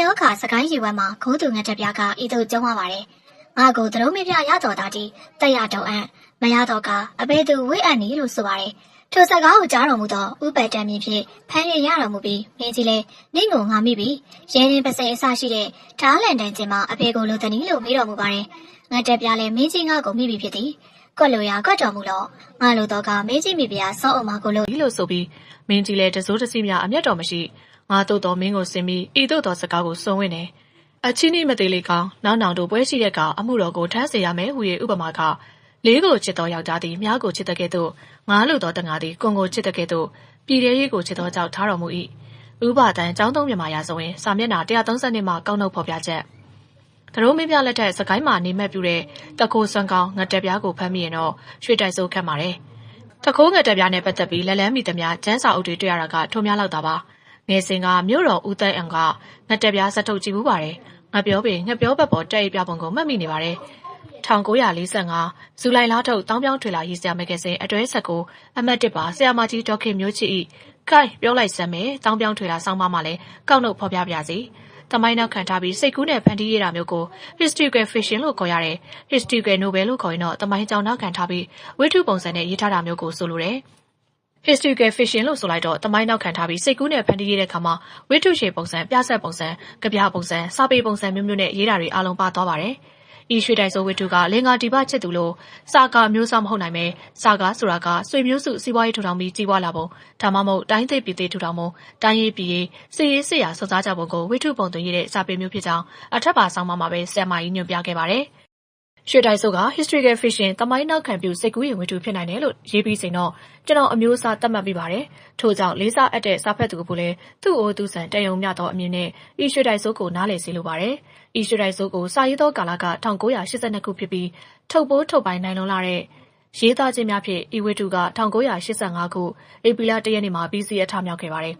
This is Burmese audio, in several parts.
ယောခါစကိုင်းရီဝမ်းမှာခိုးသူငတ်တဲ့ပြကဤသို့ကျုံးရပါတယ်ငါကိုသရုံးမပြရတော်တာတီတက်ရတော်အံ့မရတော့ကအဘဲသူဝိအံ့နီလို့ဆိုပါတယ်ထိုစကားကိုကြားတော်မူသောဥပတံမြင့်ဖြင့်ဖမ်းရရတော်မူပြီးမင်းကြီးလဲနင့်ကိုငါမိပြီရဲရင်ပစိအစရှိတဲ့ဓားလန်တန်ချင်းမှာအဖေကိုလိုတနီလို့မေးတော်မူပါတယ်ငတ်တဲ့ပြလဲမင်းကြီးငါကိုမိပြီဖြစ်သည်ကွက်လိုရကွက်တော်မူတော့ငါလိုတော့ကမင်းကြီးမိပြစောအုံမကိုလို့လို့ဆိုပြီးမင်းကြီးလဲတစိုးတစီများအမျက်တော်မရှိငါတို့တော်မင်းကိုစင်ပြီးဤသို့သောစကားကိုစွန့်ဝင်တယ်အချင်းဤမသေးလေကောင်နောက်နောင်တို့ပွဲရှိတဲ့ကအမှုတော်ကိုထမ်းစေရမယ်ဟူ၍ဥပမာကလေးကိုချစ်တော်ယောက်ျားသည်မြားကိုချစ်တဲ့ကဲ့သို့ငါလိုသောတငါသည်ကွန်ကိုချစ်တဲ့ကဲ့သို့ပြည်ရဲရေးကိုချစ်သောကြောင့်ထားတော်မူ၏ဥပဒံကျောင်းသုံးမြန်မာရာဆိုရင်စာမျက်နှာ132မှာကောက်နှုတ်ဖော်ပြချက်တရုံးမင်းပြလက်ထက်စကိုင်းမှာနေမဲ့ပြူတဲ့တခိုးစွမ်းကောင်းငတ်တက်ပြားကိုဖမ်းမိရင်တော့ရွှေတိုက်စိုးခတ်ပါတယ်တခိုးငတ်တက်ပြားနဲ့ပတ်သက်ပြီးလက်လန်းမိသမျှကျန်းစာအုပ်တွေတွေ့ရတာကထုံများလောက်တာပါငယ်စဉ်ကမြို့တော်ဦးသိန်းအောင်ကငတ်တက်ပြားစထုတ်ကြည့်ဘူးပါတယ်ငါပြောပြီးငှက်ပြောဘက်ပေါ်တဲ့အိပ်ပြပုံကိုမှတ်မိနေပါတယ်1945ဇူလိုင်လထုတ်တောင်းပြောင်းထွေလာရေးစရာမဂ္ဂဇင်းအတွဲဆက်ကိုအမှတ်1ပါဆရာမကြီးဒေါခင်မျိုးချစ်ဤခိုင်ပြောလိုက်စမ်းမယ်တောင်းပြောင်းထွေလာစောင်းပါမှလည်းကောက်နှုတ်ဖော်ပြပြစီတမိုင်းနောက်ခံထားပြီးစိတ်ကူးနဲ့ဖန်တီးရတာမျိုးကို historical fiction လို့ခေါ်ရတယ် historical novel လို့ခေါ်ရင်တော့တမိုင်းကြောင်နောက်ခံထားပြီးဝိထုပုံစံနဲ့ရေးထားတာမျိုးကိုဆိုလိုတယ်historical fiction လို့ဆိုလိုက်တော့တမိုင်းနောက်ခံထားပြီးစိတ်ကူးနဲ့ဖန်တီးရတဲ့ခါမှာဝိထုရှည်ပုံစံပြဆက်ပုံစံကြပြပုံစံစာပေပုံစံမျိုးမျိုးနဲ့ရေးတာတွေအလုံးပါသွားပါတယ်ဤရွှေတိုင်ဆိုဝိထုကလင်္ကာဒီပချစ်သူလို့စာကာမျိုးစားမဟုတ်နိုင်ပဲစာကာဆိုတာကဆွေမျိုးစုစီးပွားရေးထူထောင်ပြီးကြီးပွားလာပုံဒါမှမဟုတ်တိုင်းသိပြည်သိထူထောင်ပုံတိုင်းရေးပြည်ရေးစစ်ရေးစစ်ရာစောစားကြပုံကိုဝိထုပုံသွင်းရတဲ့စာပေမျိုးဖြစ်ကြောင်းအထက်ပါဆောင်မှာပဲဆရာမကြီးညွှန်ပြခဲ့ပါတယ်ရွှေတိုင်ဆိုက historical fiction တမိုင်းနောက်ခံပြုစိတ်ကူးရင်ဝိထုဖြစ်နိုင်တယ်လို့ရေးပြီးစိန်တော့ကျွန်တော်အမျိုးအစားသတ်မှတ်ပြီးပါတယ်ထို့ကြောင့်လေးစားအပ်တဲ့စာဖတ်သူကလည်းသူ့အိုးသူဆန်တယုံမြသောအမြင်နဲ့ဤရွှေတိုင်ဆိုကိုနားလည်စေလိုပါတယ်ဤရွှေတိုင်ဆိုကိုစာရေးသောကာလက1982ခုဖြစ်ပြီးထုတ်ပိုးထုတ်ပိုင်းနိုင်လွန်လာတဲ့ရေးသားခြင်းများဖြင့်ဤဝိထုက1985ခုဧပြီလ1ရက်နေ့မှာပြီးစီးအထမြောက်ခဲ့ပါတယ်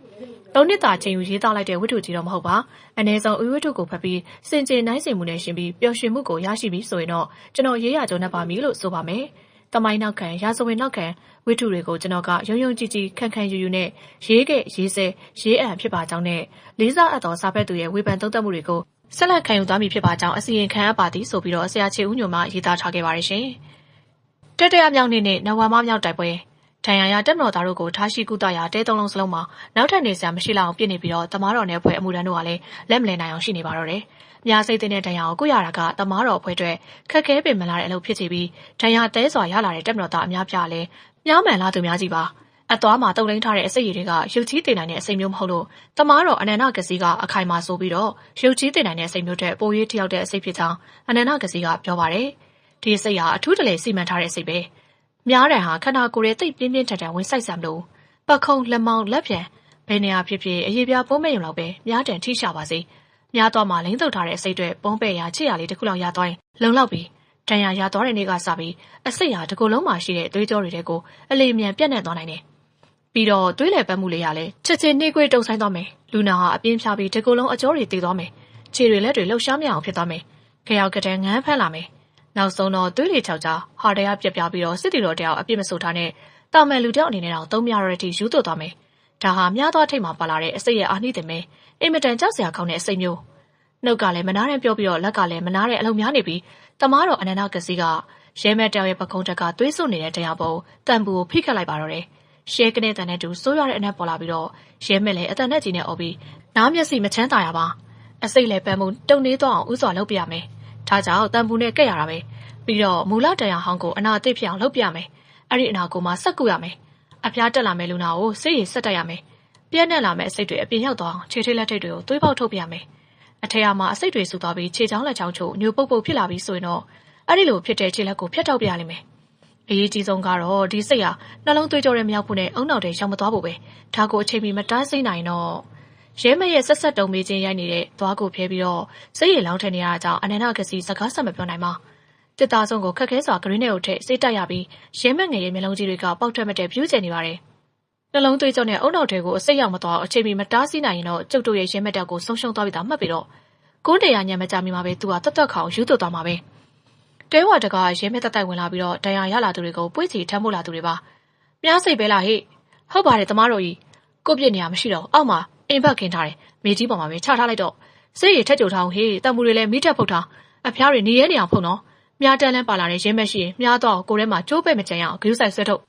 ၃နှစ်သာချိန်ယူရေးသားလိုက်တဲ့ဝိထုကြီးတော့မဟုတ်ပါအနည်းဆုံးဝိထုကိုဖတ်ပြီးစင်ကြယ်နိုင်စင်မှုနဲ့ရှင်ပြီးပျော်ရွှင်မှုကိုရရှိပြီးဆိုရင်တော့ကျွန်တော်ရေးရကြုံနဲ့ပါမည်လို့ဆိုပါမယ်တမိုင်းနောက်ခံရာဇဝင်နောက်ခံဝိထုတွေကိုကျွန်တော်ကယုံယုံကြည်ကြည်ခန့်ခန့်ယူယူနဲ့ရေးခဲ့ရေးဆဲရေးအံဖြစ်ပါကြောင်းနဲ့လေးစားအပ်သောစာဖတ်သူရဲ့ဝေဖန်သုံးသပ်မှုတွေကိုဆက်လက်ခံယူသွားမည်ဖြစ်ပါကြောင်းအစီရင်ခံအပ်ပါသည်ဆိုပြီးတော့ဆရာချေဦးညိုမှရေးသားထားခဲ့ပါတယ်ရှင်တတရမြောက်နေ့နဲ့နဝမမြောက်တိုက်ပွဲထံရရတက်မတော်သားတို့ကိုထားရှိကုသရာတဲသုံးလုံးစလုံးမှာနောက်ထပ်နေစရာမရှိလောက်အောင်ပြစ်နေပြီးတော့တမားတော်နဲ့အဖွဲ့အမှုတန်းတို့ကလည်းလက်မလည်နိုင်အောင်ရှိနေပါတော့တယ်။မြားစိတ်တဲ့တရားကိုကုရတာကတမားတော်အဖွဲ့အတွက်ခက်ခဲပင်မလာတဲ့အလုပ်ဖြစ်ချပြီးထံရတဲစွာရလာတဲ့တက်မတော်သားအများပြလဲမြားမှန်လာသူများကြီးပါ။အသွားမှာတုံလိမ့်ထားတဲ့အစိတ်ရည်တွေကရုပ်ချီးတင်နိုင်တဲ့အစိတ်မျိုးမဟုတ်လို့တမားတော်အနန္တကစီကအခိုင်မာဆိုပြီးတော့ရုပ်ချီးတင်နိုင်တဲ့အစိတ်မျိုးတဲ့ပိုရေးထျောက်တဲ့အစိတ်ဖြစ်ကြောင်းအနန္တကစီကပြောပါတယ်။ဒီအစိတ်ဟာအထူးတလဲစီမံထားတဲ့အစိတ်ပဲ။များတယ်ဟာခန္ဓာကိုယ်ရဲ့တိတ်ပြင်းပြင်းထန်ထန်ဝင်ဆိုင်ဆံမလို့ပခုံးလက်မောင်းလက်ပြန်ဘယ်နေရာဖြစ်ဖြစ်အရေးပြပုံးမဲ့ရုံလောက်ပဲများတန်ထိရှာပါစေများတော့မှလိမ့်သုတ်ထားတဲ့အစိတ်တွေပုံးပဲ့ရာချစ်ရလေးတစ်ခုလောက်ရသွားရင်လုံလောက်ပြီတန်ရရသွားတဲ့နေ့ကစပြီးအစိတ်ဟာတစ်ခုလုံးမှာရှိတဲ့သွေးကြောတွေတဲ့ကိုအလေမြန်ပြတ်နေသွားနိုင်တယ်ပြီးတော့သွေးလေပတ်မှုလေးရလဲချက်ချင်းနှိကွေးတုံဆိုင်သွားမယ်လူနာဟာအပြင်းဖြားပြီးတစ်ခုလုံးအကြောတွေတည်သွားမယ်ခြေတွေလက်တွေလှုပ်ရှားမရအောင်ဖြစ်သွားမယ်ခရောက်ကတဲ့ငန်းဖမ်းလာမယ်နောက်ဆုံးတော့သွေးလေချောက်ကြားဟာတရားပြက်ပြပြီးတော့စစ်တီတော်တယောက်အပြစ်မဆိုထားနဲ့တာမန်လူတယောက်အနေနဲ့တော့သုံးမြရတဲ့အထိယူသွတ်သွားမယ်။ဒါဟာမြားသွားထိတ်မှာပါလာတဲ့အစိတ်ရဲ့အာနှိတယ်မဲအိမ်မတန်ကြောက်စရာကောင်းတဲ့အစိတ်မျိုးနှုတ်ကလည်းမနာတဲ့ပြောပြီးတော့လက်ကလည်းမနာတဲ့အလုံးများနေပြီးတမားတော်အနန္တကစီကရဲမဲတောင်ရဲ့ပခုံးတက်ကသွေးစွနေတဲ့တရားပုံတန်ပူကိုဖိခတ်လိုက်ပါတော့တယ်။ရှဲကနေတန်တဲ့တူစိုးရတဲ့အနက်ပေါ်လာပြီးတော့ရဲမဲလည်းအတန်နဲ့ကြီးနဲ့អော်ပြီးနားမျက်စိမချမ်းသာရပါအစိတ်လည်းပန်းမှုတုံနေတော့အောင်ဥစွာလုပ်ပြရမယ်။ဒါကြောင့်တန်ပူနဲ့ကက်ရတာပဲပြီးတော့မူလတရားဟောင်းကိုအနာသိဖြစ်အောင်လုပ်ပြမယ်။အဲ့ဒီအနာကိုမှဆက်ကူရမယ်။အပြားတက်လာမယ့်လူနာကိုစိတ်ရည်ဆက်တက်ရမယ်။ပြည့်နဲ့လာမယ့်အစိတ်တွေအပြင်ရောက်သွားအောင်ခြေထိလက်ထိတ်တွေကိုသွေးပေါက်ထုတ်ပြရမယ်။အထက်မှာအစိတ်တွေဆူသွားပြီးခြေချောင်းလက်ချောင်းချို့ညိုပုတ်ပုတ်ဖြစ်လာပြီးဆိုရင်တော့အဲ့ဒီလိုဖြစ်တဲ့ခြေလက်ကိုဖျက်တောက်ပြရလိမ့်မယ်။အရေးကြီးဆုံးကတော့ဒီစိတ်ဟာနှလုံးသွေးကြောတွေမရောက်ဖို့နဲ့အုံနောက်တွေရောက်မသွားဖို့ပဲ။ဒါကိုအချိန်မီမတားဆီးနိုင်တော့ရဲမရဲ့ဆက်ဆက်တုံမေးချင်းရိုက်နေတဲ့သွားကိုဖျဲပြီးတော့စိတ်ရည်လောင်းထနေရတာကြောင့်အနန္တကစီစကားဆက်မပြောနိုင်ပါ။တစ်သားဆုံးကိုခက်ခဲစွာဂရင်းနဲ့ကိုထည့်စိတ်တက်ရပြီးရဲမငယ်ရဲ့မျက်လုံးကြီးတွေကပေါက်ထွက်မဲ့တဲ့ပြူးကျနေပါတယ်။နှလုံးသွေးကြောနဲ့အုံနောက်တွေကိုအစိတ်ရောက်မသွားအချိန်မီမတားဆီးနိုင်ရင်တော့ကျုပ်တို့ရဲ့ရဲမတက်ကိုဆုံးရှုံးသွားပြီသားမှတ်ပြီးတော့ကိုးတရားညံမကြမီမှာပဲသူကတတ်တတ်ခေါင်ယူသွတ်သွားမှာပဲ။တဲဝါတကရဲမတက်တိုက်ဝင်လာပြီးတော့တရားရလာသူတွေကိုပွေ့ချီထမ်းဖို့လာသူတွေပါ။မြားစိတ်ပဲလားဟိ။ဟုတ်ပါတယ်သမားတော်ကြီးကိုပြစ်နေရမရှိတော့အောက်မှာအိမ်ဘက်ခင်းထားတယ်။မေကြီးပေါ်မှာပဲချထားလိုက်တော့ စိတ်ရထက်ကြိုထောင်ဟေးတမှုတွေလည်းမိထက်ဖုတ်ထားအဖျားတွေနေရဲနေအောင်ဖုတ်နော်မြားတန်းလန်းပါလာတဲ့ရင်းမဲ့ရှိရင်မြားတော့ကိုထဲမှာကျိုးပဲ့မကြံရအောင်ဂရုစိုက်ဆွဲထုတ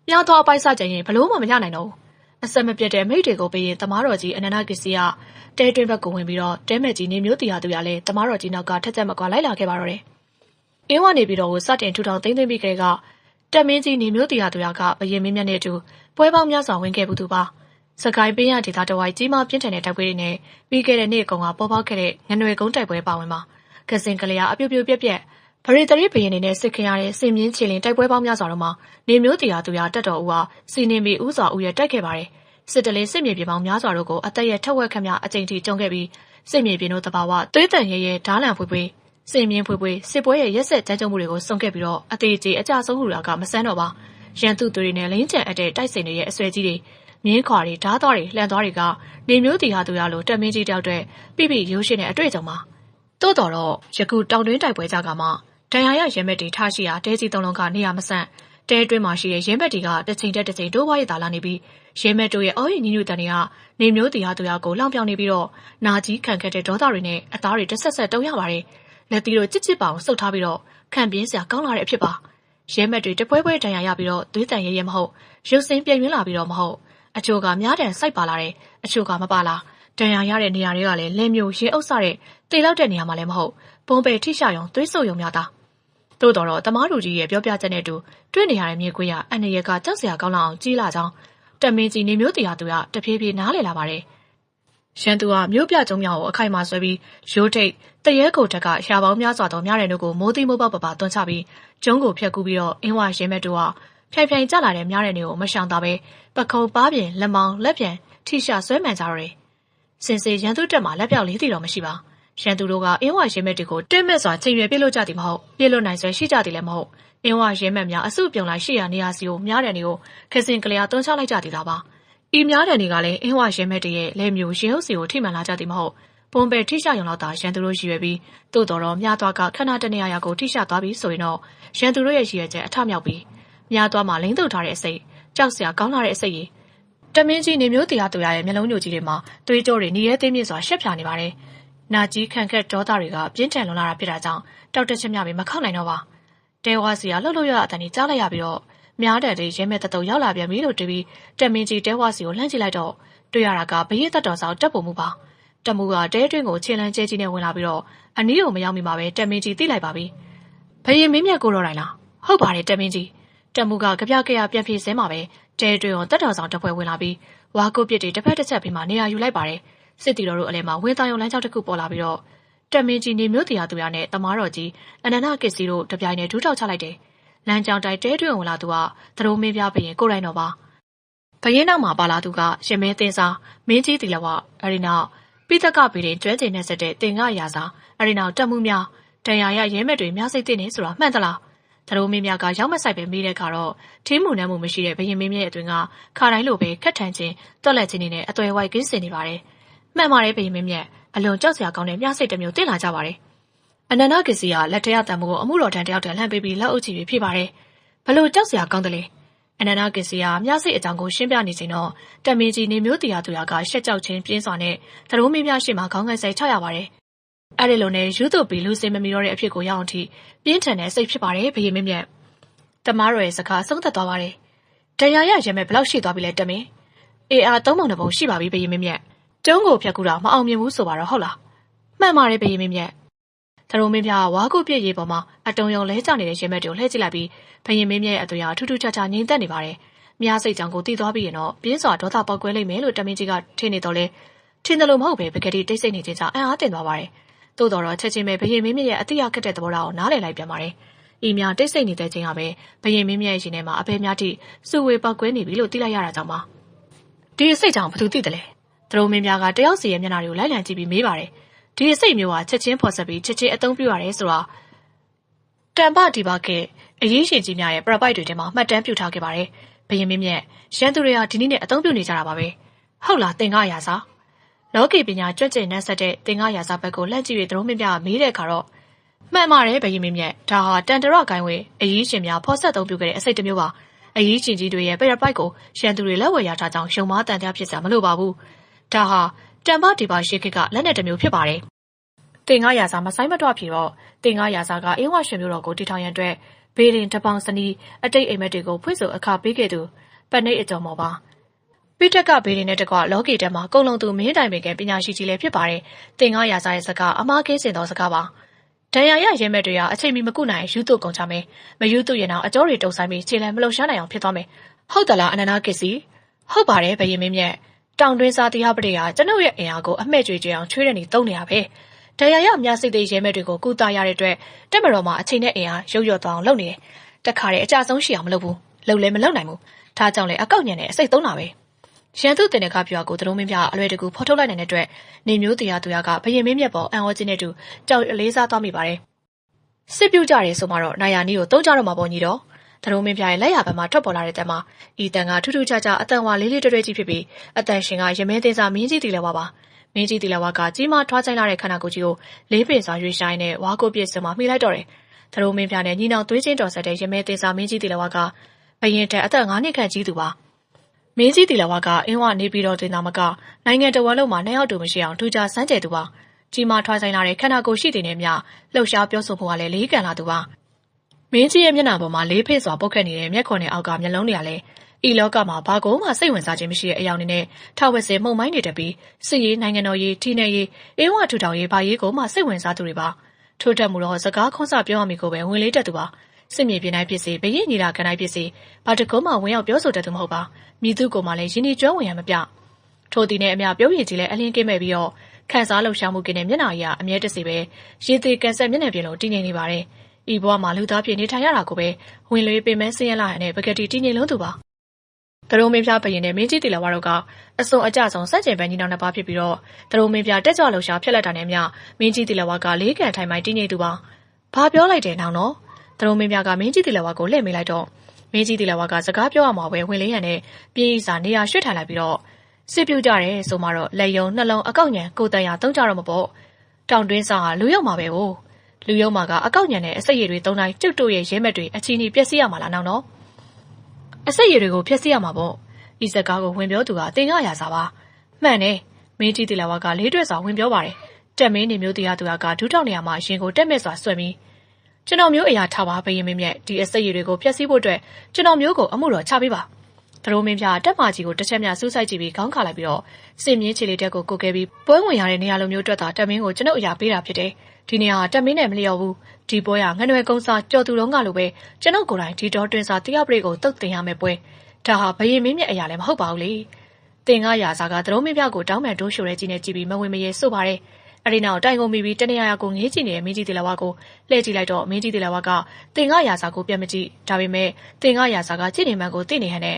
်မြားတော့အပိုက်စကြရင်ဘလို့မှမရနိုင်တော့ဘူးအဆက်မပြတ်တဲ့မိတ်တွေကိုပေးရင်တမားတော်ကြီးအနန္ဒကစ္စည်းကတဲတွင်းဘက်ကိုဝင်ပြီးတော့တဲမဲ့ကြီးနေမျိုးတရားသူရလဲတမားတော်ကြီးနောက်ကထက်ချက်မကွာလိုက်လာခဲ့ပါတော့တယ်အင်းဝနေပြီးတော့စတင်ထူထောင်သိမ့်သိမ့်ပြီးကြတဲ့ကတက်မင်းကြီးနေမျိုးတရားသူရကဘရင်မင်းမြတ်နဲ့အတူပွဲပေါင်းများစွာဝင်ခဲ့ဘူးသူပါစကိုင်းပင်းရဒေသတဝိုက်ကြီးမားပြင်းထန်တဲ့တိုက်ပွဲတွေနဲ့ပြီးခဲ့တဲ့နေ့ကောင်ကပေါ်ပေါက်ခဲ့တဲ့ငနွယ်ကုန်းတိုက်ပွဲပါဝင်ပါကစင်ကလေးအပြူပြူပြက်ပြက်ဗရိတရိဘရင်နေနဲ့စစ်ခင်ရတဲ့စင်မြင့်ချီလင်တိုက်ပွဲပေါင်းများစွာတော့မှနေမျိုးတရားသူရတက်တော်ဦးဟာစီနေမီဦးစွာဦးရတိုက်ခဲ့ပါတယ်စစ်တလင်းစစ်မြေပြင်ပေါင်းများစွာတို့ကိုအသက်ရထက်ဝက်ခန့်များအကြိမ်ထိကျုံခဲ့ပြီးစစ်မြေပြင်တို့တဘာဝသွေးတန်ရဲရဲဓားလန်ဖွေးဖွေးစင်မြင့်ဖွေးဖွေးစစ်ပွဲရဲ့ရက်ဆက်ကြမ်းကြုတ်မှုတွေကိုစုံခဲ့ပြီးတော့အသေးကြီးအကြဆုံးမှုတွေကမဆန်းတော့ပါရန်သူတွေနဲ့လိမ့်ချန်အပ်တဲ့တိုက်စိန်တွေရဲ့အဆွဲကြီးတွေမြင်းခွာတွေဓားသွားတွေလှန်သွားတွေကနေမျိုးတီဟာသူရလို့တက်မင်းကြီးတယောက်တည်းပြပြရိုးရှင်းတဲ့အတွေ့အကြုံပါတိုးတော်တော့ယခုတောင်တွင်းတိုက်ပွဲကြကမှဒဏ်ရာရရဲမက်တီထားရှိရာတဲကြီးသုံးလုံးကနေရာမဆန့်တဲတွင်းမှာရှိတဲ့ရဲမက်တီကတစ်ချိန်တက်တစ်ချိန်တိုးပွားရတာလာနေပြီးရဲမက်တို့ရဲ့အော်ရည်ညညတန်တွေကနေမျိုးတီဟာသူရကိုလောင်ပြောင်နေပြီးတော့နာကြီးခံခဲ့တဲ့ဒေါသတွေနဲ့အသားတွေတစ်ဆက်ဆက်တုံရပါတယ်လက်သီးတို့ကြစ်ကြစ်ပအောင်စုပ်ထားပြီးတော့ခံပြင်းစရာကောင်းလာတဲ့အဖြစ်ပါရဲမက်တွေတပွဲပွဲဒဏ်ရာရပြီးတော့သွေးတန်ရဲရဲမဟုတ်ရုပ်စင်းပြည့်ရင်းလာပြီးတော့မဟုတ်အချို့ကများတန်စိုက်ပါလာတယ်အချို့ကမပါလာဒဏ်ရာရတဲ့နေရာတွေကလည်းလင်းမျိုးရေအုပ်စတဲ့တေလောက်တဲ့နေရာမှာလည်းမဟုတ်ပုံပေထိရှရုံသွေးဆုပ်ရုံများတာတို့တော့တမားလူကြီးရဲ့ပြောပြချက်နဲ့တူတွေ့နေရတဲ့မြေခွေးရအန်ရကကြောက်စရာကောင်းလောက်အောင်ကြီးလာကြောင်းတက်မင်းကြီးနေမျိုးတရားသူကတဖြည်းဖြည်းနားလည်လာပါတယ်ရန်သူကမြို့ပြကျုံမြောက်ကိုအခိုက်အမာဆွဲပြီးရိုးထိတ်တရဲကိုတက်ကရှာပေါင်းများစွာသောများတဲ့တို့ကိုမိုးတိမိုးပေါက်ပပတွန်းချပြီးကျုံးကိုဖျက်ကူးပြီးတော့အင်းဝရဲမဲ့တို့ကဖြိုင်ကျလာတဲ့များတဲ့နေကိုမရှောင်သာပဲပခုံးပါးပြင်လက်မောင်းလက်ပြန်ထိရှာဆွဲမှန်ကြတော့တယ်စင်စေရန်သူတက်မှာလက်ပြောက်လေးတီတော့မရှိပါရန်သူတို့ကအင်းဝရဲမဲ့တွေကိုတွဲမဲ့စွာချိန်ရွယ်ပြစ်လို့ကြသည်မဟုတ်ပြစ်လို့နိုင်ဆွဲရှိကြသည်လည်းမဟုတ်အင်းဝရဲမဲ့များအစုပြုံလိုက်ရှိရနေရစီကိုများတဲ့နေကိုခစင်ကလေးတွန်းချလိုက်ကြသည်လားပါဤများတဲ့နေကလည်းအင်းဝရဲမဲ့တရဲ့လဲမျိုးရေဟုတ်စီကိုထိမှန်လာကြသည်မဟုတ်ပုံပဲထိရှရုံလောက်သာရန်သူတို့ရည်ရွယ်ပြီးတို့တော်မြားသွားကခဏတနေရာကိုထိရှသွားပြီးဆိုရင်တော့ရန်သူတို့ရဲ့ရည်ရွယ်ချက်အထမြောက်ပြီးမြားသွားမှလိမ့်တုတ်ထားတဲ့အစိတ်ကြောက်စရာကောင်းလာတဲ့အစိတ်ကြီးတမင်းကြီးနေမျိုးတရားသူရရဲ့မျက်လုံးညိုကြီးတွေမှာသွေးကြောတွေနေရဲသေးမြင့်စွာရှက်ဖြာနေပါတယ်နာကြီးခံခက်ဒေါသတွေကပြင်းထန်လွန်လာတာဖြစ်တာကြောင့်တောက်တက်ချက်များပြီးမခောက်နိုင်တော့ပါတဲဝါစီကလှုပ်လှုပ်ရအတန်ကြီးကြားလိုက်ရပြီးတော့များတဲ့တွေရဲမဲ့တတုံရောက်လာပြန်ပြီလို့တွေးပြီးတမင်းကြီးတဲဝါစီကိုလှမ်းကြည့်လိုက်တော့တွေ့ရတာကဘရင်တက်တော်ဆောင်တက်ပုံမှုပါတမှုကတဲတွင်းကိုခြေလန်းကျဲကြီးနဲ့ဝင်လာပြီးတော့အနီးကိုမရောက်မီမှာပဲတမင်းကြီးသိလိုက်ပါပြီဘရင်မင်းမြတ်ကိုတော့တိုင်းလားဟုတ်ပါတယ်တမင်းကြီးတမှုကကြပြကြရပြန်ပြေးစဲမှာပဲတဲတွင်းကိုတက်တော်ဆောင်တစ်ဖွဲ့ဝင်လာပြီးဝါကုတ်ပြစ်တွေတစ်ဖက်တစ်ချက်ပြီးမှနေရာယူလိုက်ပါတယ်စစ်တီတော်တို့အလဲမှာဝင်းသားရုံလမ်းကြောင်းတစ်ခုပေါ်လာပြီးတော့တမင်းကြီးနေမျိုးတရားသူရနဲ့တမားတော်ကြီးအနန္ဒကစ္စည်းတို့တပြိုင်တည်းဒူးထောက်ချလိုက်တယ်လမ်းကြောင်းတိုင်းတဲတွင်းဝင်လာသူကသတော်မင်းပြဘရင်ကိုယ်တိုင်တော်ပါဘရင်နောက်မှာပါလာသူကရှင်မဲသင်းစားမင်းကြီးတီလဝအဲဒီနောက်ပိသကပီရင်ကျွဲကျင်နဲ့ဆက်တဲ့တင်ကရာစာအဲဒီနောက်တက်မှုများတန်ရာရရဲမဲ့တွေများစိတ်သိနေဆိုတာမှန်သလားသတော်မင်းများကရောက်မဆိုင်ပဲမေးတဲ့အခါတော့ထင်းမှုနှမ်းမှုမရှိတဲ့ဘရင်မင်းမြရဲ့အတွင်ကခါတိုင်းလိုပဲခက်ထန်ချင်းတွက်လက်ချင်းနဲ့အသွယ်ဝိုက်ကင်းစင်နေပါတယ်မှန်ပါတယ်ဘရင်မင်းမြတ်အလွန်ကြောက်စရာကောင်းတဲ့မြစိတ်တစ်မျိုးတင်လာကြပါတယ်အနန္ဒကစ္စည်းကလက်ထရတံမှုကိုအမှုတော်ထံတယောက်တည်းလှမ်းပေးပြီးလက်အုပ်ချီပြီးဖြေပါတယ်ဘလို့ကြောက်စရာကောင်းတယ်လေအနန္ဒကစ္စည်းကမြစိတ်အကြောင်းကိုရှင်းပြနေချိန်တော့တမင်းကြီးနေမျိုးတရားသူရကရှက်ကြောက်ခြင်းပြင်းစွာနဲ့သတော်မင်းများရှိမှခေါင်းငယ်ဆိုင်ချရပါတယ်အဲ့ဒီလိုနဲ့ယူသွပီလူစင်မမီတော့တဲ့အဖြစ်ကိုရအောင်ထိပြင်းထန်တဲ့စိတ်ဖြစ်ပါတယ်ဘရင်မင်းမြတ်တမားတော်ရဲ့စကားဆုံးသက်သွားပါတယ်တရားရရဲမဲ့ဘလောက်ရှိသွားပြီလဲတမင်းအေးအားသုံးပုံတစ်ပုံရှိပါပြီဘရင်မင်းမြတ်ကျုံးကိုဖြတ်ကူတာမအောင်မြင်ဘူးဆိုပါတော့ဟုတ်လားမှန်ပါတယ်ဘရင်မင်းမြတ်သတော်မင်းပြဝါကုပြည့်ရေပေါ်မှာအတုံယုံလဲကျနေတဲ့ရဲမဲ့တွေကိုလှည့်ကြည့်လိုက်ပြီးဘရင်မင်းမြတ်ရဲ့အသွင်အားထူးထူးခြားခြားငြိမ်သက်နေပါတယ်မြားစိတ်ကြောင့်ကိုတီးသွားပြီးရင်တော့ပြင်းစွာဒေါသပေါက်ကွဲလိမ့်မယ်လို့တမင်းကြီးကထင်နေတော့လဲထင်တယ်လို့မဟုတ်ပဲပကတိတိတ်ဆိတ်နေခြင်းကြောင့်အံ့အားတင်သွားပါတယ်သို့တော်ချက်ချင်းပဲဘရင်မင်းမြတ်ရဲ့အတိအကျတဲ့သဘောထားကိုနားလည်လိုက်ပြန်ပါတယ်ဤများတိတ်ဆိတ်နေတဲ့ချိန်ကပဲဘရင်မင်းမြတ်ရဲ့ရှင်ထဲမှာအဘဲများထိစုဝေပေါက်ကွဲနေပြီလို့သိလိုက်ရတာကြောင့်ပါဒီအစိတ်ကြောင့်ဘာလို့သိတယ်လဲသတော်မင်းများကတယောက်စီရဲ့မျက်နှာတွေကိုလိုက်လံကြည့်ပြီးမေးပါတယ်ဒီအစိတ်မျိုးကချက်ချင်းဖော်ဆက်ပြီးချက်ချင်းအသုံးပြုရတယ်ဆိုတာတန်ပဒီပါကအရေးရှင်ကြီးများရဲ့ပရပိုက်တွေထဲမှာမှတ်တမ်းပြုထားခဲ့ပါတယ်ဘရင်မင်းမြတ်ရန်သူတွေကဒီနေ့နဲ့အသုံးပြုနေကြတာပါပဲဟုတ်လားသင်္ကရာစာလောကီပညာကြွက်ကျင်နှက်ဆက်တဲ့သင်္ကရာစာဘက်ကိုလှမ်းကြည့်ပြီးသတော်မင်းများကမေးတဲ့အခါတော့မှန်ပါတယ်ဘရင်မင်းမြတ်ဒါဟာတန်တရကိုင်းဝေအရေးရှင်များဖော်ဆက်သုံးပြုခဲ့တဲ့အစိတ်တစ်မျိုးပါအရေးရှင်ကြီးတွေရဲ့ပရပိုက်ကိုရန်သူတွေလက်ဝယ်ရထားကြောင်းရှုံမားတန်တရားဖြစ်စရာမလိုပါဘူးဒါဟာတန်ပဒီပါရှေးခေတ်ကလက်နက်တစ်မျိုးဖြစ်ပါတယ် တင်ကားရာစာမဆိုင်မတော့ဖြစ်တော့တင်ကားရာစာကအင်းဝရွှေမျိုးတော်ကိုတီထောင်ရန်အတွက်ဘေးရင်တပေါင်းစနီးအတိတ်အိမ်မက်တွေကိုဖွင့်ဆိုအခါပေးခဲ့သူပတ်နေအကျော်မော်ပါပိတက်ကဘေးရင်နဲ့တကွလောကီတက်မှာကုံလုံးသူမင်းတိုင်ပင်ကပညာရှိကြီးလည်းဖြစ်ပါတယ်တင်ကားရာစာရဲ့စကားအမားကင်းစင်သောစကားပါဒဏ်ရာရရဲမဲ့တွေကအချိန်မီမကုနိုင်ယူသွကုန်ချမယ်မယူသွရင်တော့အကျော်တွေတုံဆိုင်ပြီးခြေလမ်းမလှုပ်ရှားနိုင်အောင်ဖြစ်သွားမယ်ဟုတ်တလားအနန္ဒကစ္စည်းဟုတ်ပါတယ်ဘယင်မင်းမြတ်တောင်တွင်းစားတရားပတိကကျွန်ုပ်ရဲ့အင်အားကိုအမှဲ့ကြွေကြအောင်ချွေးတဲ့နေတုံးနေရပဲဒဏ်ရာရအများစိတ်သေးရဲမဲ့တွေကိုကုသရတဲ့အတွက်တက်မတော်မှာအချိန်နဲ့အင်အားရုပ်ရော့သွားအောင်လုပ်နေတယ်တခါတည်းအကြဆုံးရှိအောင်မလုပ်ဘူးလုပ်လည်းမလုပ်နိုင်ဘူးဒါကြောင့်လေအကောက်ညံတဲ့အစိတ်သုံးတာပဲရန်သူတင်တဲ့ကပြောကိုတရုံးမင်းပြအလွယ်တကူဖော်ထုတ်လိုက်နိုင်တဲ့အတွက်နေမျိုးတရားသူရကဘယင်မင်းမြတ်ပေါ်အံ့ဩခြင်းနဲ့တူကြောက်အလေးစားသွားမိပါတယ်စစ်ပြုတ်ကြတယ်ဆိုမှတော့နိုင်ယာနီကိုတုံးကြတော့မှာပေါ့ညီတော်တရုံးမင်းပြရဲ့လက်ရဘက်မှာထွက်ပေါ်လာတဲ့တန်မှာဤတန်ကထူးထူးခြားခြားအတန်ဝါလေးလေးတွဲတွဲကြီးဖြစ်ပြီးအတန်ရှင်ကရမင်းသေးစားမင်းကြီးတီလည်းဝါပါမင်းကြီးတီလည်းဝါကကြီးမားထွားချိုင်းလာတဲ့ခန္ဓာကိုယ်ကြီးကိုလေးပင်စွာရွေးဆိုင်နဲ့ဝါကိုပြည့်စုံမှမှီလိုက်တော့တယ်တရုံးမင်းပြနဲ့ညီနောင်သွေးချင်းတော်ဆက်တဲ့ရမင်းသေးစားမင်းကြီးတီလည်းဝါကဘယင်တဲ့အသက်9နှစ်ခန့်ကြီးသူပါမင်းကြီးတီလည်းဝါကအင်းဝနေပြီးတော့တင်တာမကနိုင်ငံတော်ဝန်လုံးမှာနှစ်ယောက်တူမရှိအောင်ထူးခြားစမ်းကြဲသူပါကြီးမားထွားဆိုင်လာတဲ့ခန္ဓာကိုယ်ရှိတဲ့နဲ့မြလှုပ်ရှားပြောဆိုမှုကလည်းလေးကန်လာသူပါမင်းကြီးရဲ့မျက်နှာပေါ်မှာလေးဖိစွာပုတ်ခတ်နေတဲ့မျက်ခွန်နဲ့အောက်ကမျက်လုံးတွေကလည်းဤလောကမှာဘာကိုမှစိတ်ဝင်စားခြင်းမရှိတဲ့အယောင်တွေနဲ့ထောက်ဝက်စဲမှုန်မိုင်းနေတတ်ပြီးစစ်ရေးနိုင်ငံတော်ရေးထိနေရေးအင်းဝထူထောင်ရေးဘာရေးကိုမှစိတ်ဝင်စားသူတွေပါထို့တက်မှုတော့စကားခွန်းစပြောရမည်ကိုပဲဝင်လေးတက်သူပါစစ်မြေပြင်တိုင်းဖြစ်စေဘရင်ညီလာခံတိုင်းဖြစ်စေဘာတကုံးမှဝင်ရောက်ပြောဆိုတတ်သူမဟုတ်ပါမြည်သူကိုမှလည်းရင်းနှီးကျွမ်းဝင်ရမပြထိုတည်နဲ့အများပြုံးရည်ကြီးလည်းအလင်းကင်းမဲ့ပြီးတော့ခန်းစားလှုပ်ရှားမှုကင်းတဲ့မျက်နှာကြီးကအမြဲတစေပဲရေသေးကန်ဆက်မျက်နှာပြင်လိုတည်ငြိမ်နေပါတယ်ဤဘဝမှာလူသားဖြစ်နေထိုင်ရတာကိုပဲဝင်လွေပင်မဆင်းရဲလာရတဲ့ပကတိတည်ငြိမ်လုံးသူပါတရုံမင်းပြဘရင်နဲ့မင်းကြီးတီလာဝါတို့ကအစုံအကြဆုံးစက်ကျင်ပန်းညီနောင်နှစ်ပါးဖြစ်ပြီးတော့တရုံမင်းပြတက်ကြွလှုပ်ရှားဖြစ်လက်တာနဲ့မျှမင်းကြီးတီလာဝါကလေးကန်ထိုင်မိုင်းတည်ငြိမ်သူပါဘာပြောလိုက်တယ်နောင်နော်တရုံမင်းပြကမင်းကြီးတီလာဝါကိုလှည့်မိလိုက်တော့မင်းကြီးတီလာဝါကစကားပြောရမှာပဲဝင်လေးရန်နဲ့ပြေးစာနေရာရွှေ့ထိုင်လိုက်ပြီးတော့စစ်ပြူကြတယ်ဆိုမှတော့လက်ယုံနှလုံးအကောက်ညံကိုတန်ရသုံးကြတော့မပေါ့တောင်တွင်းစားဟာလူရောက်မှာပဲကိုလူယုံမှာကအကောက်ညံတဲ့အစိတ်ရည်တွေသုံးတိုင်းကျုပ်တို့ရဲ့ရဲမက်တွေအချီနီပြက်စီးရမှာလားနောင်နော်အစိတ်ရည်တွေကိုဖျက်ဆီးရမှာပေါ့ဤစကားကိုဝင်ပြောသူကတင်ကားရာစာပါမှန်တယ်မင်းကြီးတီလာဝါကလေးတွဲစွာဝင်ပြောပါတယ်တက်မင်းနေမျိုးတရားသူကဒူးထောက်နေရမှာရင်ကိုတက်မဲ့စွာဆွဲပြီးကျွန်တော်မျိုးအရာထားပါဘယင်မင်းမြတ်ဒီအစိတ်ရည်တွေကိုဖျက်ဆီးဖို့အတွက်ကျွန်တော်မျိုးကိုအမှုတော်ချပေးပါတရုံမင်းပြတက်ပါကြီးကိုတစ်ချက်မြစူးစိုက်ကြည့်ပြီးခေါင်းခါလိုက်ပြီးတော့စင်မြင့်ချီလေးတက်ကိုကိုကဲပြီးပွဲဝင်ရတဲ့နေရာလိုမျိုးအတွက်သာတက်မင်းကိုကျွန်ုပ်အရာပေးတာဖြစ်တယ်ဒီနေရာကတက်မင်းနဲ့မလျော်ဘူးဒီပွဲကငွေကုန်းစားကြော်သူတော်ကလိုပဲကျွန်ုပ်ကိုယ်တိုင်ဒီတော်တွင်စားတရားပရိကိုတုတ်တင်ရမယ်ပွဲဒါဟာဘယင်မင်းမြတ်အရာလည်းမဟုတ်ပါဘူးလေတင်ကားရာစာကတရုံမင်းပြကိုတောင်းပန်တိုးရှိုတဲ့ကြီးနဲ့ကြည့်ပြီးမဝင်မရဲဆို့ပါတယ်အဲ့ဒီနောက်တိုင်ကုန်မိပြီးတနေရာကိုငေးကြည့်နေတဲ့မင်းကြီးတီလာဝါကိုလှည့်ကြည့်လိုက်တော့မင်းကြီးတီလာဝါကတင်ကားရာစာကိုပြန်မကြည့်ဒါပေမဲ့တင်ကားရာစာကကြည့်နေမှန်းကိုသိနေဟန်နဲ့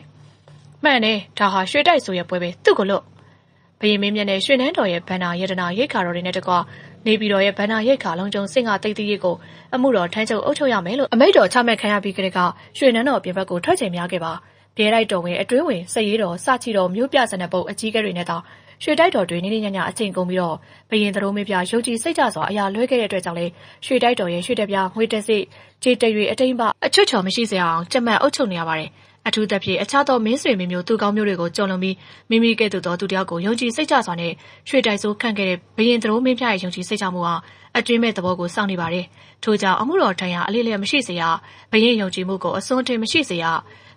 မှန်တယ်ဒါဟာရွှေတိုက်ဆိုရဲ့ပွဲပဲသူ့ကိုလို့ဘယင်မင်းမြတ်နဲ့ရွှေနန်းတော်ရဲ့ဗန္နာယတနာရိတ်ခါတော်တွေနဲ့တကွနေပြည်တော်ရဲ့ဗန္နာရိတ်ခါလုံးကျုံစင်ကတိတ်တိရိတ်ကိုအမှုတော်ထမ်းချုပ်အုပ်ချုပ်ရမယ်လို့အမိန့်တော်ချမှတ်ခံရပြီးကတည်းကရွှေနန်းတော်ပြင်ဘက်ကိုထွက်ချိန်များခဲ့ပါပြဲတိုက်တော်ဝင်အတွင်းဝင်စက်ရေးတော်စချီတော်မျိုးပြစနပုတ်အကြီးကဲတွေနဲ့တောင်ရွှေတိုက်တော်တွေနေနေညညအချိန်ကုန်ပြီးတော့ဘယင်သရိုးမင်းပြရုပ်ကြီးစိတ်ကြစွာအရာလွဲခဲ့တဲ့အတွက်ကြောင့်လေရွှေတိုက်တော်ရဲ့ရွှေတပြားငွေတက်စိကြေတရွေအတိမ်ပအချွတ်ချော်မရှိစေအောင်ကြက်မှတ်အုပ်ချုပ်နေရပါတယ်အထူးသဖြင့်အခြားသောမင်းဆွေမင်းမျိုးသူကောင်းမျိုးတွေကိုကြုံလွန်ပြီးမိမိကဲ့သို့သောသူတယောက်ကိုယုံကြည်စိတ်ကြစွာနဲ့ရွှေတိုက်ဆိုးခန့်ခဲ့တဲ့ဘယင်သရိုးမင်းပြရဲ့ယုံကြည်စိတ်ချမှုဟာအတွင်းမဲ့သဘောကိုစောင့်နေပါတယ်ထို့ကြောင့်အမှုတော်ထံရအလေးလျက်မရှိစေရဘယင်ယုံကြည်မှုကိုအစွန်းထင်မရှိစေရ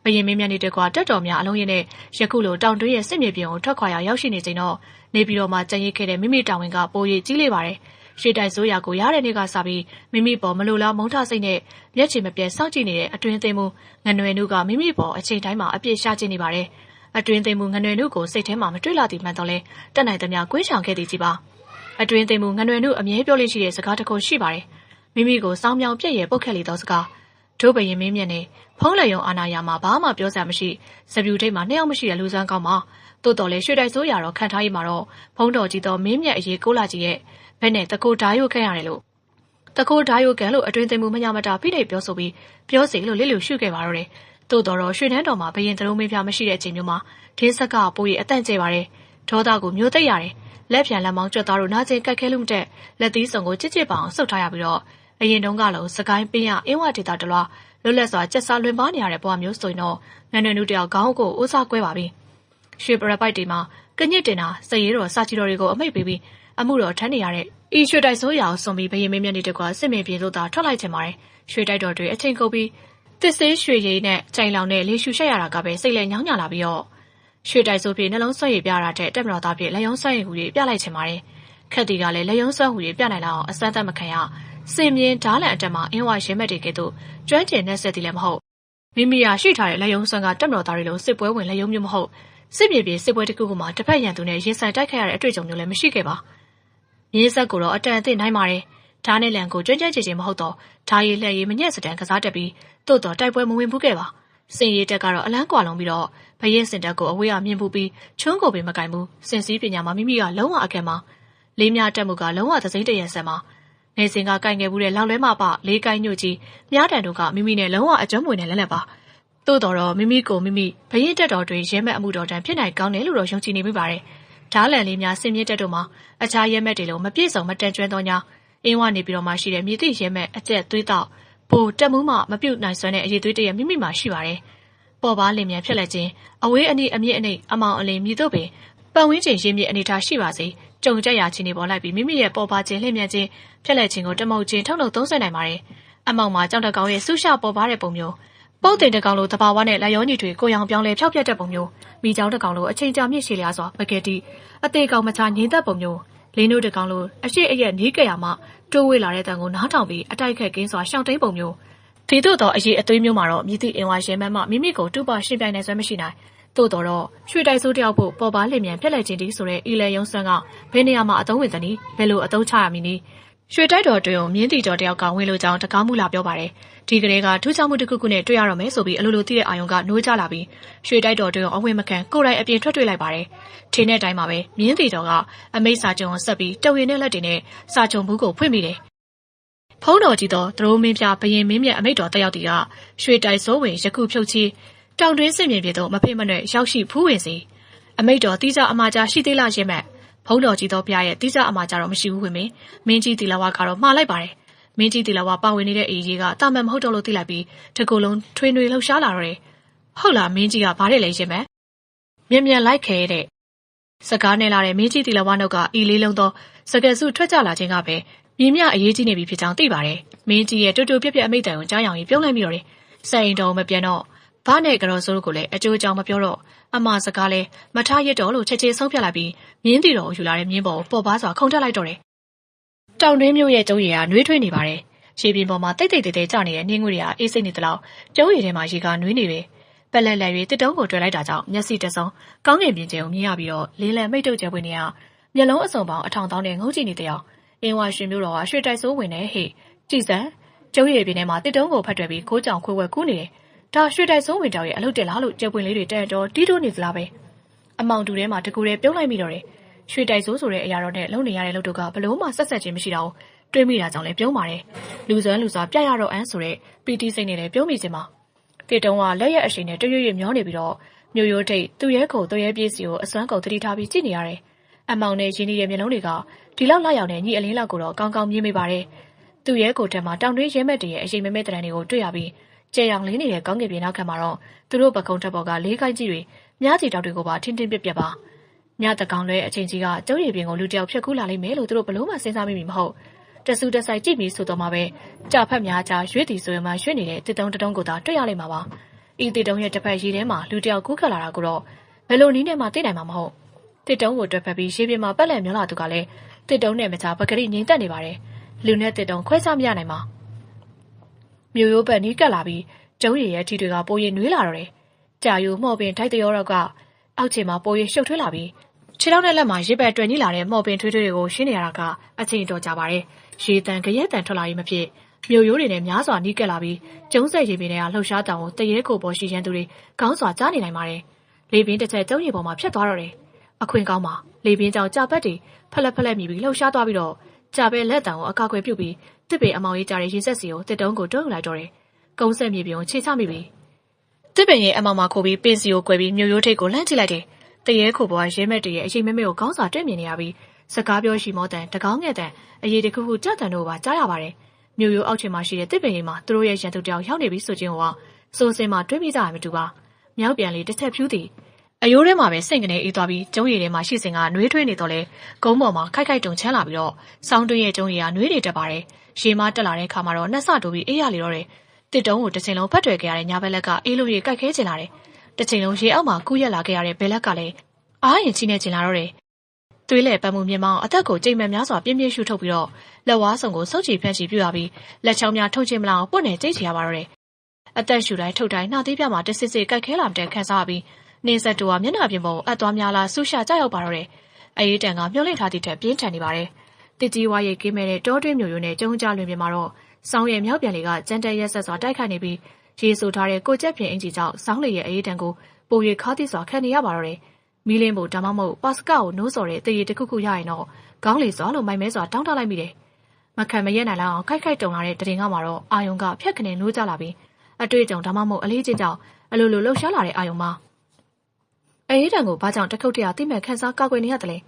ဘယင်မင်းမြတ်နေတကွာတက်တော်များအလုံးရင်းနဲ့ယခုလိုတောင်တွင်းရဲ့စစ်မြေပြင်ကိုထွက်ခွာရောက်ရှိနေချိန်တော့နေပြည်တော်မှာကြံရစ်ခဲ့တဲ့မိမိတာဝန်ကပိုရည်ကြီးလေပါတယ်ရွှေတိုက်ဆိုးရာကိုရတဲ့နေ့ကစပြီးမိမိပေါ်မလိုလားမုန်းထစိတ်နဲ့မျက်ခြေမပြတ်စောင့်ကြည့်နေတဲ့အတွင်းသိမ်းမှုငနွယ်နုကမိမိပေါ်အချိန်တိုင်းမှာအပြည့်ရှားကျင်နေပါတယ်အတွင်းသိမ်းမှုငနွယ်နုကိုစိတ်ထဲမှာမတွေ့လာသည်မှန်တော့လဲတက်နိုင်သမျှကွင်းဆောင်ခဲ့သည်ကြီးပါအတွင်းသိမ်းမှုငနွယ်နုအမြဲပြောလို့ရှိတဲ့စကားတစ်ခုရှိပါတယ်မိမိကိုစောင်းမြောင်ပြည့်ရဲ့ပုတ်ခက်လေသောစကားတို့ဘယင်မင်းမြတ်နဲ့ဖုံးလက်ယုံအာနာယာမှာဘာမှပြောစရာမရှိစပြူထိတ်မှာနှစ်ယောက်မရှိတဲ့လူစမ်းကောင်းမှာတိုးတော်လဲရွှေတိုက်ဆိုးရာတော့ခံထားရမှာတော့ဖုံးတော်ကြီးတော်မင်းမြတ်အရေးကိုလာကြီးရဲ့ဘဲနဲ့တကိုဓာယိုခဲ့ရတယ်လို့တကိုဓာယိုကန်လို့အတွင်းသိမ်းမှုမညမတာဖိနှိပ်ပြောဆိုပြီးပြောစီလို့လစ်လျူရှုခဲ့ပါတော့တယ်တိုးတော်ရွှေနှန်းတော်မှာဘယင်သရုံးမင်းပြမရှိတဲ့အချိန်မျိုးမှာဒင်းဆက်ကပိုးရအတန့်ကျဲပါတယ်ဒေါသကိုမျိုးသိပ်ရတယ်လက်ပြန်လက်မောင်းကြွတ်သားတို့နာကျင်ကတ်ခဲလို့မတက်လက်သီးစုံကိုချစ်ချစ်ပအောင်ဆုပ်ထားရပြီးတော့အရင်တုန်းကလည်းစကိုင်းပင်းရအင်းဝဒေတာတလွားလွတ်လပ်စွာကျက်စားလွင်ပါနေရတဲ့ဘဝမျိုးဆိုရင်တော့ငန်နွယ်နုတယောက်ခေါင်းကိုဦးစားကွဲပါပြီရွှေပရပိုက်တွေမှာကညစ်တင်တာစည်ရည်တော်စာချီတော်တွေကိုအမိတ်ပေးပြီးအမှုတော်ထမ်းနေရတဲ့ ဤရွှေတိုက်ဆိုးရအောင်စွန်ပြီးဘရင်မင်းမြတ်နေတကွာစစ်မင်းပြေလို့သာထွက်လိုက်ချင်ပါတယ်ရွှေတိုက်တော်တွေအချိန်ကုန်ပြီးတစ်ဆေးရွှေရည်နဲ့ကြိုင်လောင်နဲ့လေရှူရှက်ရတာကပဲစိတ်လဲညောင်းညလာပြီးတော့ရွှေတိုက်ဆိုးပြေနှလုံးဆွဲရပြတာတဲ့တက်မတော်သားပြေလက်ယုံဆွဲရဟူ၍ပြလိုက်ချင်ပါတယ်ခက်တီကလည်းလက်ယုံဆွဲဟူ၍ပြနိုင်လောက်အောင်အစမ်းသက်မခံရစင်မြင်းဓားလန်အတက်မှာအင်းဝရဲမက်တွေကဲ့သို့ကျွမ်းကျင်နှက်ဆက်သည်လည်းမဟုတ်မိမိရရှိထားတဲ့လက်ယုံဆွမ်းကတက်မတော်သားတွေလိုစစ်ပွဲဝင်လက်ယုံမျိုးမဟုတ်စစ်မြေပြင်စစ်ပွဲတစ်ခုကမှတစ်ဖက်ရန်သူနဲ့ရင်ဆိုင်တိုက်ခိုက်ရတဲ့အတွေ့အကြုံမျိုးလည်းမရှိခဲ့ပါမြင်းဆက်ကိုတော့အတန်အသင့်နိုင်ပါတယ်ဓားနဲ့လန်ကိုကျွမ်းကျင်ချေမဟုတ်တော့ဓားရည်လှည့်ရည်မညက်စတန်ကစားတက်ပြီးတိုးတော့တိုက်ပွဲမဝင်ဘူးခဲ့ပါစင်ရည်တက်ကတော့အလန်းကွာလုံးပြီးတော့ဘရင်စင်တက်ကိုအဝေးအမြင်ပူပြီးချွန်းကိုပင်မကင်ဘူးစင်စည်းပညာမှာမိမိကလုံးဝအခက်မှာလေးမြတက်မှုကလုံးဝသစိမ့်တရဆက်မှာနေစင်ကကင်ခဲ့ဘူးတဲ့လောက်လဲမပလေးကိုင်းညွတ်ကြီးမြားတန်တို့ကမိမိနဲ့လုံးဝအကျုံးမွေနဲ့လက်လက်ပါတိုးတော့မိမိကိုမိမိဘရင်တက်တော်တွေရဲမဲ့အမှုတော်တန်ဖြစ်နိုင်ကောင်းတယ်လို့တော့ယုံကြည်နေမိပါတယ်ဓားလန်လေးများစင်မြင့်တက်တို့မှာအခြားရဲမဲ့တွေလုံးမပြည့်စုံမတန်ကျွမ်းသောညာအင်းဝနေပြီးတော့မှရှိတဲ့မြေတိရဲမဲ့အကျက်သွေးတောက်ပိုတက်မှုမှမပြုတ်နိုင်စွမ်းတဲ့အရေးသွေးတရမိမိမှာရှိပါတယ်ပေါ်ပါလင်မြန်ဖြစ်လက်ခြင်းအဝေးအနီးအမြင့်အနိမ့်အမောင်အလင်းမြည်တို့ပင်ပတ်ဝန်းကျင်ရင်းမြစ်အနေထားရှိပါစေကြုံကြက်ရာချင်းတွေပေါ်လိုက်ပြီးမိမိရဲ့ပေါ်ပါခြင်းလျင်မြန်ခြင်းဖြစ်လက်ခြင်းကိုတမုတ်ခြင်းထုတ်လုပ်သုံးဆွဲနိုင်ပါတယ်အမောင်မှာကြောက်တကောင်ရဲ့ဆူရှပေါ်ပါတဲ့ပုံမျိုးပုတ်တင်တကောင်လိုတဘာဝနဲ့လက်ရောညီတွေကိုရောင်ပြောင်းလဲဖျောက်ပြက်တဲ့ပုံမျိုးမိချောင်းတကောင်လိုအချိန်ကြာမြင့်ရှည်လျားစွာပကက်တီအသေးကောင်မချငိမ့်သက်ပုံမျိုးလင်းတို့တကောင်လိုအရှိအရက်နီးကြရမှတိုးဝေးလာတဲ့တန်ကိုနားထောင်ပြီးအတိုက်ခက်ကင်းစွာရှောင်းတိန်ပုံမျိုးဒီတို့တော့အရေးအသွေးမျိုးမှာတော့မြည်သည့်အင်ဝါရဲမန်းမှမိမိကိုတူပါရှင်းပြိုင်နိုင်စွမ်းမရှိနိုင်တို့တော့ရွှေတိုက်ဆိုးတယောက်ဖို့ပေါ်ပါလင်မြန်ပြက်လက်ချင်းတီးဆိုတဲ့အီလဲယုံစွမ်းကဘယ်နေရာမှာအသုံးဝင်သနည်းဘယ်လိုအသုံးချရမည်နည်းရွှေတိုက်တော်တွင်မြင်းတီတော်တယောက်ကဝင်လိုကြောင်းတကားမှုလာပြောပါတယ်ဒီကလေးကထူးခြားမှုတစ်ခုခုနဲ့တွေ့ရတော့မယ်ဆိုပြီးအလိုလိုသိတဲ့အာယုံကနိုးကြလာပြီးရွှေတိုက်တော်တွင်အဝင်မခံကိုယ်တိုင်အပြင်ထွက်တွေ့လိုက်ပါတယ်ထင်းတဲ့တိုင်းမှာပဲမြင်းတီတော်ကအမိတ်စာချုပ်ကိုဆက်ပြီးတဝင်းနဲ့လက်တွေနဲ့စာချုပ်ဘူးကိုဖွင့်မိတယ်ဖုံးတော်ကြီးတော်သရိုးမင်းပြဘရင်မင်းမြတ်အမိတ်တော်တက်ရောက်တီကရွှေတိုက်စိုးဝင်ယခုဖြုတ်ချီတောင်တွင်းစစ်မြေပြည်သို့မဖိမနဲ့ရောက်ရှိဖူးဝင်စီအမိတ်တော်တိကျအမှားကြားရှိသေးလားရဲ့မဲ့ဖုံးတော်ကြီးတော်ပြရဲ့တိကျအမှားကြားတော့မရှိဘူးဝင်မင်းကြီးတီလာဝါကတော့မှားလိုက်ပါတယ်မင်းကြီးတီလာဝါပါဝင်နေတဲ့အေးကြီးကတာမန်မဟုတ်တော့လို့သိလိုက်ပြီးတကူလုံးထွေးနှွေလှုပ်ရှားလာတော့တယ်ဟုတ်လားမင်းကြီးကဘာတဲ့လဲရဲ့မဲ့မြန်လိုက်ခဲတဲ့စကားနဲ့လာတဲ့မင်းကြီးတီလာဝါနှုတ်ကအီလေးလုံးသောစကယ်စုထွက်ကြလာခြင်းကပဲမြင်းမြအရေးကြီးနေပြီဖြစ်ကြောင်းသိပါတယ်မင်းကြီးရဲ့တူတူပြက်ပြက်အမိတ်တန်ကိုကြားရောင်ကြီးပြုံးလိုက်ပြီးတော့တယ်စိုင်တော်မပြန်တော့ဘာနဲ့ကြော်စိုးကိုလည်းအကျိုးအကြောင်းမပြောတော့အမစကားလဲမထားရတော့လို့ချက်ချင်းဆုံးဖြတ်လိုက်ပြီးမြင်းတီတော်ကိုယူလာတဲ့မြင်းပေါ်ပေါ်ပါစွာခုန်တက်လိုက်တော့တယ်တောင်တွင်းမျိုးရဲ့ကျုံးရည်ကနှွေးထွေးနေပါတယ်ရေပြင်ပေါ်မှာတိတ်တိတ်တဲကျနေတဲ့နှင်းငွေတွေကအေးစိတ်နေသလောက်ကျုံးရည်ထဲမှာရေကနှွေးနေပဲပက်လက်လက်၍တစ်တုံးကိုတွေ့လိုက်တာကြောင့်မျက်စိတဆုံကောင်းကင်ပြင်ကျုံမြင်ရပြီးတော့လေးလံမိတ်တုတ်ကျပွင့်နေရမျက်လုံးအစုံပေါင်းအထောင်တောင်းနဲ့ငုံကြည့်နေတဲ့အင်းဝါရှင်မျိုးတော်ကရွှေတိုက်ဆိုးဝင်နေဟေ့ကြည်စံကျုံးရည်ပြင်ထဲမှာတစ်တုံးကိုဖတ်တွယ်ပြီးခိုးကြောင်ခွေဝက်ကူးနေတယ်ဒါရွှေတိုက်ဆိုးဝင်တောင်ရဲ့အလုပ်တက်လားလို့ကျပွင့်လေးတွေတန်တော်တီးတိုးနေသလားပဲအမောင်တူထဲမှာတကူတည်းပြုံးလိုက်မိတော့တယ်ရွှေတိုက်ဆိုးဆိုတဲ့အရာတော်နဲ့လုံနေရတဲ့လုပ်တို့ကဘလို့မှဆက်ချင်းမရှိတော့တွေးမိတာကြောင့်လည်းပြုံးပါတယ်လူစွမ်းလူစားပြရတော့အန်းဆိုတဲ့ပီတီစိတ်နဲ့လည်းပြုံးမိခြင်းပါတေတုံးကလက်ရက်အရှိန်နဲ့တရွရွမျောနေပြီးတော့မြို့ရိုးထိတ်သူ့ရဲကိုသူ့ရဲပြေးစီကိုအစွမ်းကုန်တတိထားပြီးကြည့်နေရတယ်အမောင်နဲ့ရင်းနှီးရဲ့မျက်လုံးတွေကဒီလောက်လာရောက်နေညီအလင်းလောက်ကိုတော့ကောင်းကောင်းမြင်မိပါတယ်သူ့ရဲကိုတက်မှာတောင်တွင်းရဲမက်တရဲ့အရှိန်မဲမဲတရံတွေကိုတွေ့ရပြီးကျဲရောင်လင်းနေတဲ့ကောင်းကင်ပြင်နောက်ခံမှာတော့သူတို့ပကုံးတက်ပေါ်ကလေးကိုင်းကြီးတွေမြားစီတောက်တွေကိုပါထင်းထင်းပြက်ပြက်ပါမြတကောင်လွဲအချင်းကြီးကကျုံးရည်ပြင်ကိုလူတယောက်ဖြတ်ကူးလာလိမ့်မယ်လို့သူတို့ဘလို့မှစဉ်းစားမိမိမဟုတ်တဆူတဆိုင်ကြည့်ပြီးဆိုတော့မှပဲကြာဖက်များကြာရွေ့တီဆိုရင်မှရွေ့နေတဲ့တစ်တုံးတုံးကိုသာတွေ့ရလိမ့်မှာပါဤတစ်တုံးရဲ့တစ်ဖက်ရေထဲမှာလူတယောက်ကူးခတ်လာတာကိုတော့ဘယ်လိုနည်းနဲ့မှသိနိုင်မှာမဟုတ်တစ်တုံးကိုတွက်ဖက်ပြီးရေပြင်မှာပက်လက်မျောလာသူကလည်းတစ်တုံးနဲ့မချပကတိငိမ့်တက်နေပါတယ်လူနဲ့တစ်တုံးခွဲခြားမရနိုင်ပါမြို့ရိုးဘက်နီးကပ်လာပြီးကျုံးရည်ရဲ့ထီတွေကပိုရင်နွေးလာတော့တယ်ကြာယူမှော်ပင်ထိုက်တရောတော့ကအောက်ခြေမှာပိုရင်ရှုပ်ထွေးလာပြီးခြေထောက်နဲ့လက်မှာရစ်ပတ်တွယ်ညှိလာတဲ့မှော်ပင်ထွေးထွေးတွေကိုရှင်းနေရတာကအချိန်တော်ကြပါတယ်ရေတန်ကြရက်တန်ထွက်လာရင်မဖြစ်မြို့ရိုးတွေနဲ့များစွာနီးကပ်လာပြီးကျုံးဆက်ရေပင်တွေကလှုပ်ရှားတောင်ကိုတရဲကိုပေါ်ရှိရန်သူတွေကောင်းစွာကြားနေနိုင်ပါတယ်လေပင်တစ်ချက်ကျုံးရည်ပေါ်မှာဖြတ်သွားတော့တယ်အခွင့်ကောင်းမှာလေပင်ကြောင့်ကြာပတ်တွေဖလက်ဖလက်မြည်ပြီးလှုပ်ရှားသွားပြီးတော့ကြာပဲလက်တံကိုအကာအကွယ်ပြုတ်ပြီးတစ်ပေအမောင်ရေးကြတဲ့ရေဆက်စီကိုတစ်တုံးကိုတွန်းလိုက်တော့တယ်ကုန်းဆက်မြေပြင်ကိုခြေချမိပြီးတစ်ပင်ရဲ့အမောင်မှာခိုးပြီးပင်စီကိုကွယ်ပြီးမြို့ရိုးထိပ်ကိုလှမ်းကြည့်လိုက်တယ်တရဲခိုပေါ်ရဲမက်တရဲ့အရှိန်မဲမဲကိုကောင်းစွာတွေ့မြင်နေရပြီးစကားပြောရှိမောတန်တကောင်းငဲ့တန်အရေးတခုခုကြတန်တို့ပါကြားရပါတယ်မြို့ရိုးအောက်ခြေမှာရှိတဲ့တစ်ပင်ကြီးမှာသူတို့ရဲ့ရန်သူတယောက်ရောက်နေပြီဆိုခြင်းကစိုးစင်မှာတွေးမိကြရမတူပါမြောက်ပြန်လေးတစ်ချက်ဖြူးသည် အယိုးထဲမှာပဲစိတ်ကနေအေးသွားပြီးကျုံးရည်ထဲမှာရှိစဉ်ကနှွေးထွေးနေတော့လဲကုန်းပေါ်မှာခိုက်ခိုက်တုံချမ်းလာပြီးတော့စောင်းတွင်းရဲ့ကျုံးရည်ကနှွေးနေတတ်ပါတယ်ရေမတက်လာတဲ့ခါမှာတော့နှက်ဆတိုးပြီးအေးရလေတော့တယ်တစ်တုံးကိုတစ်ချိန်လုံးဖတ်တွေ့ခဲ့ရတဲ့ညာဘက်လက်ကအေးလို့ရေကြိုက်ခဲချင်လာတယ်တစ်ချိန်လုံးရေအောက်မှာကူးရက်လာခဲ့ရတဲ့ဘယ်လက်ကလည်းအားရင်ချိနေချင်လာတော့တယ်သွေးလေပတ်မှုမြင်မောင်းအသက်ကိုကြိမ်မှန်များစွာပြင်းပြင်းရှူထုတ်ပြီးတော့လက်ဝါးစုံကိုစုပ်ချီဖြန့်ချီပြူရပြီးလက်ချောင်းများထုတ်ချင်းမလောက်ပွတ်နေကြိတ်ချရပါတော့တယ်အသက်ရှူတိုင်းထုတ်တိုင်းနှာသေးပြမှာတစစ်စစ်ကြိုက်ခဲလာတဲ့ခန်းစားပြီးနေဆက်တူကမျက်နှာပြင်ပေါ်အပ်သွားများလားဆူရှာကြောက်ရောက်ပါတော့တယ်။အေးတန်ကမျောလင့်ထားသည့်ထက်ပြင်းထန်နေပါတယ်။တစ်ကြီးဝါရိတ်ကင်းမဲ့တဲ့တောတွင်းမျိုးရိုးနဲ့ကျုံကြလွင်ပြင်မှာတော့စောင်းရဲ့မြောက်ပြန်လေးကကြမ်းတက်ရက်ဆက်စွာတိုက်ခိုက်နေပြီးရေဆူထားတဲ့ကိုကြက်ပြင်အင်ဂျီကြောင့်စောင်းလေရဲ့အေးတန်ကိုပို၍ခါသည့်စွာခံနေရပါတော့တယ်။မီးလင်းဖို့ဒါမှမဟုတ်ပါစကကိုနိုးစော်တဲ့တရေတစ်ခုခုရရင်တော့ခေါင်းလေစွာလို့မိုင်မဲစွာတောင်းတလိုက်မိတယ်။မခံမရက်နိုင်လောက်အောင်ခိုက်ခိုက်တုံလာတဲ့တရင်ကမှာတော့အာယုံကဖြက်ခနဲ့နိုးကြလာပြီးအတွေ့အကြုံဒါမှမဟုတ်အလေးချင်းကြောင့်အလိုလိုလှုပ်ရှားလာတဲ့အာယုံမှာအေးတံကိုဘာကြောင့်တခုတ်တရတိမဲ့ခန်းစားကောက်ွယ်နေရတယ်လဲ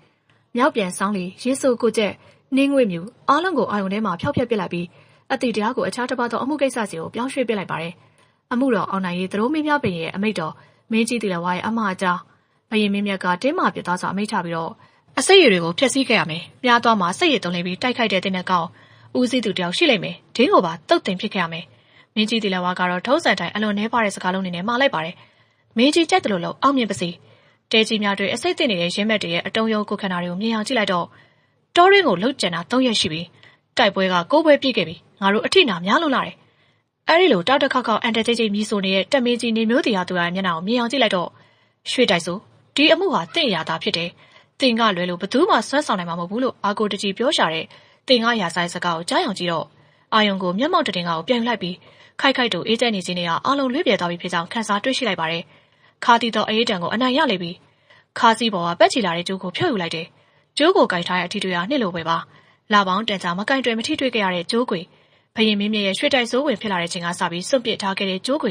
မြောက်ပြန်ဆောင်လီရေဆိုးကိုကျက်နှင်းငွေမြူအားလုံးကိုအာယုံထဲမှာဖျောက်ဖျက်ပစ်လိုက်ပြီးအတိတရားကိုအခြားတစ်ပါးသောအမှုကိစ္စစီကိုပြောင်းရွှေ့ပစ်လိုက်ပါတယ်အမှုတော်အောင်နိုင်ရေးသတို့မင်းများပင်ရဲ့အမိတ်တော်မင်းကြီးတီလာဝါရဲ့အမှားအကြားဘယင်မင်းမြတ်ကတင်းမာပြသွားစွာအမိတ်ချပြီးတော့အစိတ်ရည်တွေကိုဖျက်ဆီးခဲ့ရမယ်မြားသွားမှာစိတ်ရည်တုံးလေးပြီးတိုက်ခိုက်တဲ့တင်းနဲ့ကောင်းဦးစီးသူတယောက်ရှိလိမ့်မယ်ဒင်းကိုပါတုတ်တင်ဖြစ်ခဲ့ရမယ်မင်းကြီးတီလာဝါကတော့ထုံးစံတိုင်းအလွန်နှဲပါတဲ့စကားလုံးတွေနဲ့မှားလိုက်ပါတယ်မင်းကြီးကြိုက်တယ်လို့လို့အောင်မြင်ပါစေတဲကြီးများတွေအစိတ်တင်နေတဲ့ရင်းမက်တွေရဲ့အတုံးယုံကိုခန္ဓာတွေကိုမြင်အောင်ကြည့်လိုက်တော့တောရင်းကိုလှုပ်ကြံတာ3ရက်ရှိပြီတိုက်ပွဲက9ပွဲပြည့်ခဲ့ပြီငါတို့အထိနာများလို့လာတယ်အဲ့ဒီလိုတောက်တစ်ခေါက်ခေါက်အန်တကြိတ်ကြိတ်မြည်ဆိုနေတဲ့တက်မင်းကြီးနေမျိုးတရားသူရဲ့မျက်နှာကိုမြင်အောင်ကြည့်လိုက်တော့ရွှေတိုက်ဆိုဒီအမှုဟာတင့်ရတာဖြစ်တယ်တင်ကလွယ်လို့ဘသူမှဆွမ်းဆောင်နိုင်မှာမဟုတ်ဘူးလို့အာကိုတကြီးပြောရှာတဲ့တင်ကရာဆိုင်စကားကိုကြားအောင်ကြည့်တော့အာယုံကိုမျက်မှောက်တတင်ကကိုပြန်လိုက်ပြီးခိုက်ခိုက်တူအေးကျနေခြင်းတွေကအလုံးလွေးပြေသွားပြီဖြစ်ကြောင်းခန်းစားတွေ့ရှိလိုက်ပါတယ်ခါတီတော့အေးတံကိုအနိုင်ရလေပြီခါစီပေါ်ကပက်ချီလာတဲ့ကျိုးကိုဖြုတ်ယူလိုက်တယ်ကျိုးကိုကင်ထားတဲ့အထီတွေဟာနှစ်လိုပဲပါလာပေါင်းတန်ကြာမကင်တွယ်မထိတွေ့ခဲ့ရတဲ့ကျိုးကွေဘယင်မင်းမြရဲ့ရွှေတိုက်စိုးဝင်ဖြစ်လာတဲ့ချိန်ကစပြီးစွန့်ပစ်ထားခဲ့တဲ့ကျိုးကွ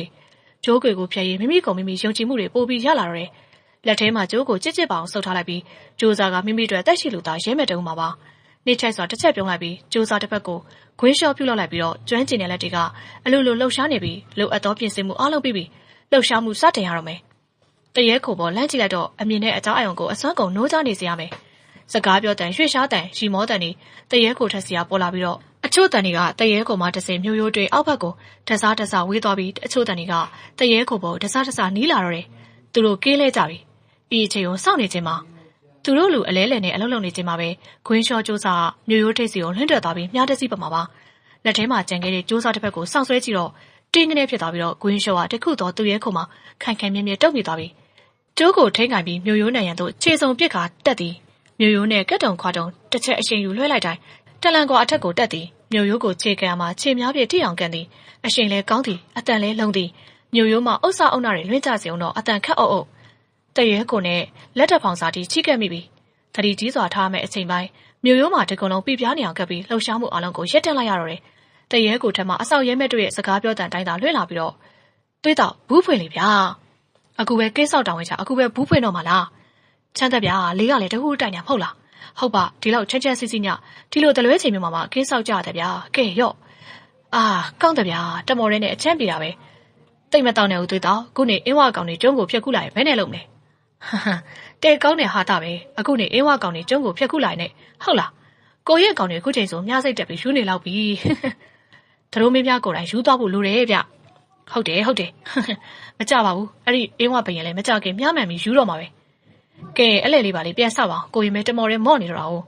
ေကိုဖျက်ရင်မိမိကိုမိမိယုံကြည်မှုတွေပိုပြီးရလာတော့တယ်လက်ထဲမှာကျိုးကိုကြစ်ကြစ်ပအောင်ဆုပ်ထားလိုက်ပြီးကျိုးစားကမိမိတို့တက်ရှိလူသားရဲမဲ့တုံးမှာပါနေချိုက်စွာတစ်ချက်ပြုံးလိုက်ပြီးကျိုးစားတစ်ဖက်ကိုခွေးလျှော့ပြုတ်လောက်လိုက်ပြီးတော့ကျွမ်းကျင်တဲ့လက်တွေကအလိုလိုလှုပ်ရှားနေပြီးလိုအပ်သောပြင်ဆင်မှုအလုံးပြီးပြီးလှုပ်ရှားမှုစတင်ရတော့မယ်တရဲခိုပေါ်လမ်းကြည့်လိုက်တော့အမြင်နဲ့အကြောင်းအယုံကိုအစွမ်းကုန်နိုးကြနေစေရမယ်စကားပြောတန်ရွှေရှားတန်ရီမောတန်တွေတရဲခိုထက်စီရပေါ်လာပြီးတော့အချို့တန်တွေကတရဲခိုမှတစ်စင်မျိုးရိုးတွေအောက်ဘက်ကိုတစားတစားဝေးသွားပြီးအချို့တန်တွေကတရဲခိုပေါ်တစားတစားနီးလာတော့တယ်သူတို့ကေးလဲကြပြီဤအချိန်ကိုစောင့်နေခြင်းမှာသူတို့လူအလဲလဲနဲ့အလုံးလုံးနေခြင်းမှာပဲခွင်းလျှော့ကျိုးစားမျိုးရိုးထိပ်စီကိုလွှင့်ထွက်သွားပြီးမြားတစီပမှာပါလက်ထဲမှာကြံခဲ့တဲ့ကျိုးစားတစ်ဖက်ကိုစောင့်ဆွဲကြည့်တော့တင်းကနေဖြစ်သွားပြီးတော့ခွင်းလျှော့ကတခုတော့သူ့ရဲခုမှာခိုင်ခိုင်မြဲမြဲတုံ့ပြန်သွားပြီကျိုးကိုထိန်းကင်ပြီးမျိုးရိုးနံရံတို့ခြေစုံပစ်ခါတက်သည်မျိုးရိုးနဲ့ကက်တုံခွာတုံတစ်ချက်အချိန်ယူလွှဲလိုက်တိုင်းတလန်ကွာအထက်ကိုတက်သည်မျိုးရိုးကိုခြေကံမှာခြေများပြည့်ထိအောင်ကန်သည်အချိန်လဲကောင်းသည်အတန်လဲလုံးသည်မျိုးရိုးမှာအုပ်ဆအုပ်နာတွေလွှင့်ကြစီအောင်တော့အတန်ခတ်အုပ်အုပ်တရဲကိုနဲ့လက်တက်ဖောင်စာတီချိကက်မိပြီတတိကြီးစွာထားမဲ့အချိန်ပိုင်းမျိုးရိုးမှာတကုံလုံးပြပြနေအောင်ကပ်ပြီးလှုပ်ရှားမှုအလုံးကိုရက်တက်လိုက်ရတော့တယ်တရဲကိုထက်မှအဆောက်ရဲမဲ့တို့ရဲ့စကားပြောတန်တိုင်းသာလွှင့်လာပြီးတော့တွေးတော့ဘူးဖွင့်လေဗျာအခုပဲကိစ္စတောင်းဝင်ချအခုပဲဘူးဖွင့်တော့မှလားချမ်းသက်ဗျာလေးကလည်းတခုတိုင်ညာမဟုတ်လားဟုတ်ပါဒီလောက်ချက်ချက်စီစီညဒီလိုတလွဲချိန်မျိုးမှာကိစ္စကြတယ်ဗျာကဲရော့အာကောင်းတယ်ဗျာတမော်ရဲနဲ့အချမ်းပြေတာပဲတိတ်မတောင်းနဲ့ဦးတွေးတော့ခုနေအင်းဝကောင်နေကျုံးကိုဖျက်ခုလိုက်ဘယ်နဲ့လုံးလဲတဲကောင်းတဲ့ဟာတာပဲအခုနေအင်းဝကောင်နေကျုံးကိုဖျက်ခုလိုက်နဲ့ဟုတ်လားကိုရဲ့ကောင်တွေခုချိန်ဆိုမြားစိတ်တက်ပြီးယူနေလောက်ပြီသတို့မင်းများကိုယ်တိုင်ယူသွားဖို့လိုတယ်ဗျဟုတ်တယ်မကြပါဘူးအဲ့ဒီအင်းဝပင်ရလဲမကြခင်မြားမှန်ပြီးယူတော့မှာပဲကဲအဲ့လေလေးပါလေးပြန်ဆောက်ပါကိုရင်မဲတမော်ရဲမော့နေတော့တာ哦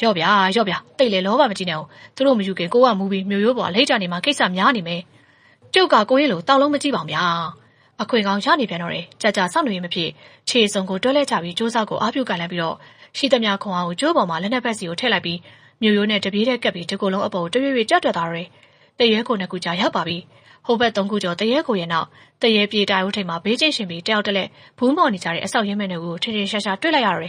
ရော့ဗျာတိတ်လေလောဘမကြည့်နဲ့အောင်သူတို့မယူခင်ကိုကမူပြီးမျိုးရိုးပေါ်လိတ်ကြနေမှာကိစ္စများနေမယ်ကျုပ်ကကိုရင်လိုတောက်လုံးမကြည့်ပါဗျာအခွင့်ကောင်းရနေပြန်တော့တယ်ကြာစောင့်နေရင်မဖြစ်ခြေစုံကိုတွဲလဲချပြီးကြိုးစားကိုအားပြုကန်လိုက်ပြီးတော့ရှိသမျှခွန်အားကိုကျိုးပေါ်မှာလက်နက်ဖက်စီကိုထည့်လိုက်ပြီးမျိုးရိုးနဲ့တပြေးတဲ့ကပ်ပြီးဒီကိုယ်လုံးအပေါ်တရွေ့ရွေ့ကြွတ်သွားတယ်တရဲကိုနှစ်ခုကြာရောက်ပါပြီဟိုဘက်3ခုကျော်တရဲကိုရဲ့နောက်တရဲပြေတိုင်ဦးထိပ်မှာဘေးချင်းရှင်ပြီးတယောက်တလက်ဘူးမော်နေကြတဲ့အဆောက်ရဲမဲတွေကိုထင်ထင်ရှားရှားတွေ့လိုက်ရတ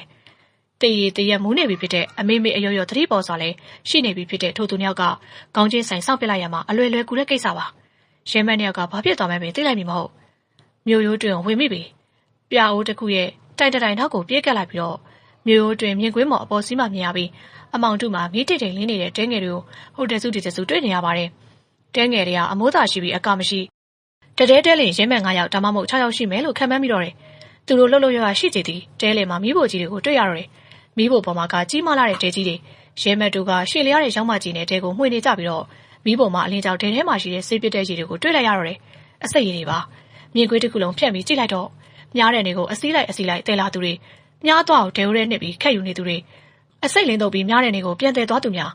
ယ်တရဲမူးနေပြီဖြစ်တဲ့အမေအယောသတိပေါ်စွာလဲရှိနေပြီဖြစ်တဲ့ထိုသူနှစ်ယောက်ကခေါင်းချင်းဆိုင်စောင့်ပစ်လိုက်ရမှာအလွယ်လွယ်ကူတဲ့ကိစ္စပါရဲမဲနှစ်ယောက်ကဘာဖြစ်သွားမှန်းသိလိုက်မိမဟုတ်မျိုးရိုးတွင်ဝင်မိပြီပြအိုးတစ်ခုရဲ့တိုင်တိုင်နောက်ကိုပြေးကပ်လိုက်ပြီးတော့မျိုးရိုးတွင်မြင်ကွင်းမော်အပေါ်စီးမှမြင်ရပြီးအမောင်တုမှာမီးတိတ်တိတ်လင်းနေတဲ့တဲငယ်တွေကိုဟိုတစုတွေ့နေရပါတယ်တဲငယ်တွေကအမိုးသာရှိပြီးအကမရှိတဲလင်ရဲမဲ့9ယောက်ဒါမှမဟုတ်6ယောက်ရှိမယ်လို့ခန့်မှန်းပြီးတော့တယ် သူတို့လှုပ်လှုပ်ရွာရှိကြသည်တဲလေမှာမိဖို့ကြီးတွေကိုတွေ့ရတော့တယ်မိဖို့ပေါ်မှာကကြီးမားလာတဲ့တဲကြီးတွေရဲမက်တို့ကရှေ့လျားတဲ့ရောင်းမကြီးနဲ့တဲကိုမှွေနေကြပြီးတော့မိဖို့မှာအလင်းကြောင်တဲထဲမှာရှိတဲ့ဆေးပစ်တဲ့ကြီးတွေကိုတွေ့လိုက်ရတော့တယ်အစိတ်ရည်တွေပါမြင်ကွေးတစ်ခုလုံးဖြတ်ပြီးကြည့်လိုက်တော့မြားတဲ့နေကိုအစီးလိုက်တဲလာသူတွေမြားသွားကိုဒဲဝဲနှစ်ပြီးခက်ယူနေသူတွေအစိတ်လင်းတော့ပြီးမြားတဲ့နေကိုပြန်တဲသွားသူများ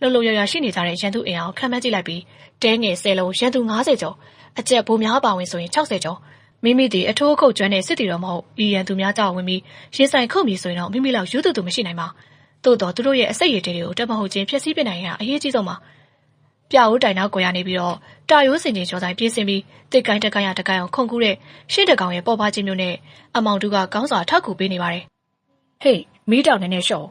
လှုပ်လှုပ်ရွာရှိနေကြတဲ့ရန်သူအင်အားခံမှန်းကြည့်လိုက်ပြီးတဲငယ်10လုံးရန်သူ90ကျော်အကျက်ဘိုးများပါဝင်ဆိုရင်60ကျော်မိမိဒီအထိုးခုတ်ကျွမ်းတဲ့စစ်တီတော်မဟုတ်ဤရန်သူများကြောက်ဝင်ပြီးရေဆိုင်ခုတ်ပြီးဆိုရင်တော့မိမိလောက်ယူသူမရှိနိုင်ပါသို့တော်သူတို့ရဲ့အစိတ်ရည်တွေကိုတမဟုတ်ချင်းဖျက်ဆီးပစ်နိုင်ရအရေးကြီးဆုံးပါပြအိုးတိုင်နောက်ကိုရနေပြီးတော့တာရိုးစင်ချင်းကျော်ဆိုင်ပြေးစင်ပြီးတစ်ကိုင်းတက်ကိုင်းရတကိုင်းအောင်ခုန်ကူးတဲ့ရှင်းတကောင်ရဲ့ပေါ်ပါခြင်းမျိုးနဲ့အမောင်တူကကောင်းစွာထောက်ကူပေးနေပါတယ်ဟေးမီးတောက်နေနဲ့ရှော့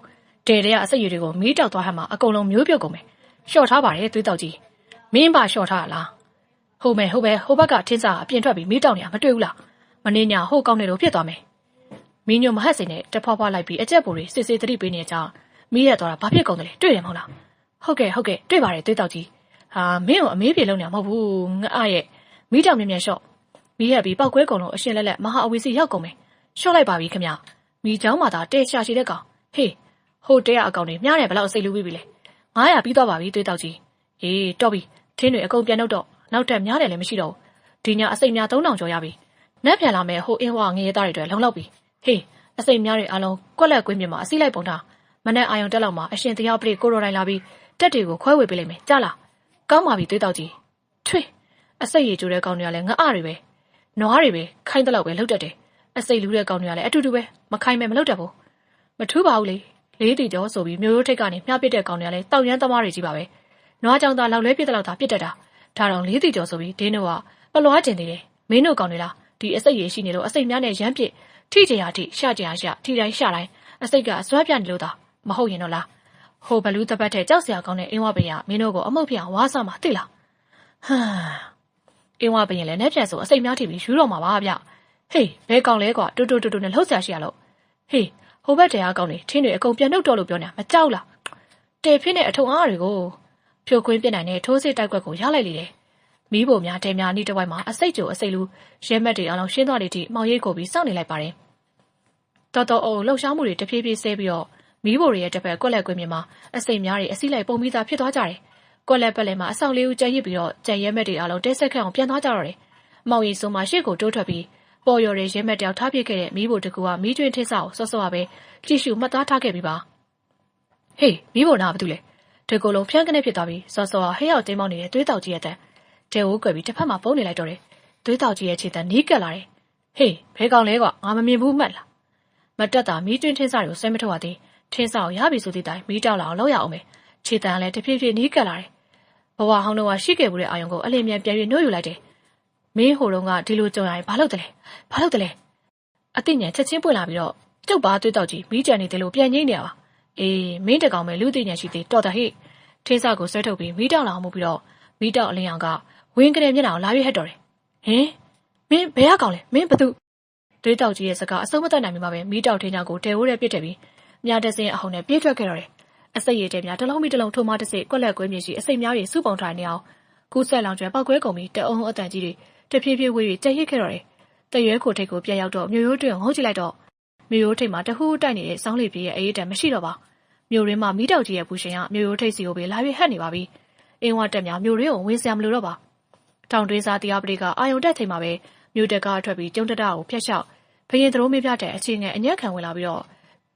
တဲတဲကအစိတ်ရည်တွေကိုမီးတောက်သွားဟမှာအကုန်လုံးမျိုးပြုတ်ကုန်မယ်ရှော့ထားပါတယ်သွေးတောက်ကြီးမင်းပါရှော့ထားလားဟုတ်မယ်ဟိုဘက်ကထင်းစားအပြင်ထွက်ပြီးမီးတောက်နေရမတွေ့ဘူးလားမနေညာဟိုကောင်းနေလို့ဖြစ်သွားမယ်မင်းညိုမဟတ်စိန်နဲ့တဖွားဖွားလိုက်ပြီးအကျက်ပူတွေစစ်စစ်သတိပေးနေကြမီးရသွားတာဘာဖြစ်ကုန်တယ်လဲတွေ့တယ်မဟုတ်လားဟုတ်ကဲ့တွေ့ပါတယ်သွေးတောက်ကြီးဟာမင်းကိုအမေးပြေလုံးနေမှာမဟုတ်ဘူးငါရဲ့မီးတောင်မြင်မြန်ရှော့မီးရပြီးပောက်ကွဲကုန်လို့အရှင်လက်မဟာအဝီစီရောက်ကုန်မယ်ရှော့လိုက်ပါပြီခင်ဗျမီးเจ้าမှာသာတဲရှာရှိတဲ့ကောင်ဟေးဟိုတဲအကောင်တွေမြားတယ်ဘယ်လောက်အစိတ်လူပြီးပြီလဲ900ပြီးသွားပါပြီသွေးတောက်ကြီးအေးတော့ပြီထင်းတွေအကုန်ပြန်နှုတ်တော့နောက်ထပ်များတယ်လည်းမရှိတော့ဘူးဒီညအစိတ်များ3000ကျော်ရပြီနက်ပြန်လာမယ်ဟိုအင်းဝငရေသားတွေအတွက်လုံလောက်ပြီဟေးအစိတ်များတွေအလုံးကွက်လက်ကွင်းမြင်မှာအစီလိုက်ပုံထားမနဲ့အာယုံတက်လောက်မှာအရှင်တရားပရိကိုရိုတိုင်းလာပြီးတက်တွေကိုခွဲဝေပေးလိုက်မယ်ကြားလားကောင်းပါပြီသွေးတောက်ကြီးထွေးအစိတ်ရည်ကျိုးတဲ့ကောင်တွေကလည်းငါအတွေပဲနွားတွေပဲခိုင်းတဲ့လောက်ပဲလှုပ်တတ်တယ်အစိတ်လူတဲ့ကောင်တွေကလည်းအတူတူပဲမခိုင်းမဲမလှုပ်တတ်ဘူးမထူးပါဘူးလေလေးတီကျော်ဆိုပြီးမျိုးရိုးထိတ်ကနေမြှပစ်တဲ့ကောင်တွေကလည်းတောက်ရမ်းသမားတွေကြီးပါပဲနွားကြောင်သားလောက်လဲပြစ်တဲ့လောက်သာပြစ်တတ်တာဒါတော့လေးတီကျော်ဆိုပြီးဒင်းတို့ကပလွားကျင်နေတယ်မင်းတို့ကောင်တွေလားဒီအစိတ်ရည်ရှိနေလို့အစိတ်များနဲ့ရမ်းပစ်ထိကြရာထိရှာကြရာရှာထိတိုင်းရှာတိုင်းအစိတ်ကအစွမ်းပြနေလို့သာမဟုတ်ရင်တော့လားဟိုဘလူးတပတ်တဲ့ကြောက်စရာကောင်းတဲ့အင်းဝပင်ရမင်းတို့ကိုအမုတ်ပြအောင်ဝါးစားမှာသိလားဟမ်အင်းဝပင်လည်းနဲ့ပြန်ဆိုအစိတ်များထိပြီးယူတော့မှာပါဗျဟေးဘဲကောင်လဲကွာတူနဲ့လှုပ်ရှားရှိရလို့ဟေးဟိုဘက်တရားကောင်းနေထင်းတွေအကုန်ပြန်နှုတ်တော့လို့ပြောနေမကြောက်လားတေဖိနဲ့အထုံအားတွေကိုဖြိုခွင်းပြစ်နိုင်တဲ့ထိုးစစ်တိုက်ကွက်ကိုရလိုက်လေတယ်မီးပုံများတဲများနီးတစ်ဝိုက်မှာအစိတ်ကျိုအစိတ်လူရဲမက်တွေအလုံးရှင်းသွားတဲ့အထိမောင်ရိပ်ကိုပြီးစောင့်နေလိုက်ပါတယ်တော်အုပ်လှုပ်ရှားမှုတွေတဖြည်းဖြည်းဆဲပြီးတော့မီးဘိုတွေရဲ့တစ်ဖက်ကွက်လက်ကွင်းမြင်မှာအစိတ်များတွေအစီလိုက်ပုံပြီးသားဖြစ်သွားကြတယ်။ကွက်လက်ပက်လက်မှာအဆောက်လေးဦးကျန်ရစ်ပြီးတော့ကျန်ရဲမက်တွေအလုံးတဲဆက်ခန့်အောင်ပြန်သွားကြတော့တယ်။မောင်ရီဆိုမှရှေ့ကိုတိုးထွက်ပြီးပေါ်ရော်တဲ့ရဲမက်တယောက်ထားပြစ်ခဲ့တဲ့မီးဘိုတကူကမီးကျွင်းထင်းစားကိုစောစောပဲကြည့်ရှုမှတ်သားထားခဲ့ပြီးပါ။ဟေးမီးဘိုနာဘာတူလဲ။ဒီကိုယ်လုံးဖျန်းကနေဖြစ်သွားပြီးစောစောဟဲရောက်တင်းမောင်းနေတဲ့သွေးတောက်ကြီးရဲ့တဲ့တဲဝိုးကွယ်ပြီးတစ်ဖက်မှာပုံနေလိုက်တော့တယ်။သွေးတောက်ကြီးရဲ့ခြေတန်းနီးကပ်လာတယ်။ဟေးဘဲကောင်လဲကွာငါမမြင်ဘူးမှတ်လား။မတက်တာမီးကျွင်းထင်းစားတွေကိုဆွဲမထုတ်ရသေးထင်းစားကိုရပြီဆိုသည့်တိုင်မီးတောက်လာအောင်လုပ်ရအောင်မယ်ခြေတန်းလည်းတဖြည်းဖြည်းနီးကပ်လာတယ်ဘဝဟောင်းတော့ရှိခဲ့မှုတဲ့အာယုံကိုအလင်းမြန်ပြန်ပြီးနှိုးယူလိုက်တယ်မင်းဟိုတုန်းကဒီလိုကြုံရရင်ဘာလုပ်တယ်လဲအသိဉာဏ်ချက်ချင်းပွင့်လာပြီးတော့ကျုပ်ပါသွေးတောက်ကြီးမီးကြံနေတယ်လို့ပြန်ငိမ့်နေရပါအေးမင်းတကောင်ပဲလူသိဉာဏ်ရှိသေးတော်တယ်ဟိထင်းစားကိုဆွဲထုတ်ပြီးမီးတောက်လာအောင်မှုပြီးတော့မီးတောက်အလင်းအောင်ကဝင်းကလေးမျက်နှာကိုလာပြီးဟက်တော်တယ်ဟင်မင်းဘယ်ကောင်လဲမင်းဘသူသွေးတောက်ကြီးရဲ့စကားအဆုံးမတတ်နိုင်မှာပဲမီးတောက်ထင်းချောင်းကိုတဲဝိုးတဲ့ပြစ်တယ်ပြီးမြားတစင်းအဟုန်နဲ့ပြေးထွက်ခဲ့တော့တယ်အစိတ်ရည်တဲများတစ်လုံးပြီးတစ်လုံးထိုးမတစစ်ကွက်လက်ကွဲမြေရှိအစိတ်များတွေစုပုံထားနေအောင်ကူးဆက်လောင်ကျွဲပောက်ကွဲကုန်ပြီးတအုံအတန်ကြီးတွေတဖြည်းဖြည်းဝေးကျက်ရစ်ခဲ့တော့တယ်တရွဲကိုထိတ်ကိုပြန်ရောက်တော့မြို့ရိုးတွင်ငုံကြည့်လိုက်တော့မြို့ရိုးထိတ်မှာတဟူးတိုက်နေတဲ့စောင်းလေးပြေးရဲ့အေးတန်မရှိတော့ပါမြို့ရင်းမှာမီးတောက်ကြီးရဲ့ပူရှင်ကမြို့ရိုးထိတ်စီကိုပဲလာပြီးဟက်နေပါပြီအင်းဝတက်များမြို့ရင်းကိုဝင်စရာမလိုတော့ပါတောင်တွင်းစားတရားပရိကအာယုံတက်ချိန်မှာပဲမြို့တက်ကားထွက်ပြီးကျုံတတကိုဖျက်လျှောက်ဘရင်သရိုးမေးပြတဲ့အချင်းငယ်အညက်ခံဝင်လာပြီးတော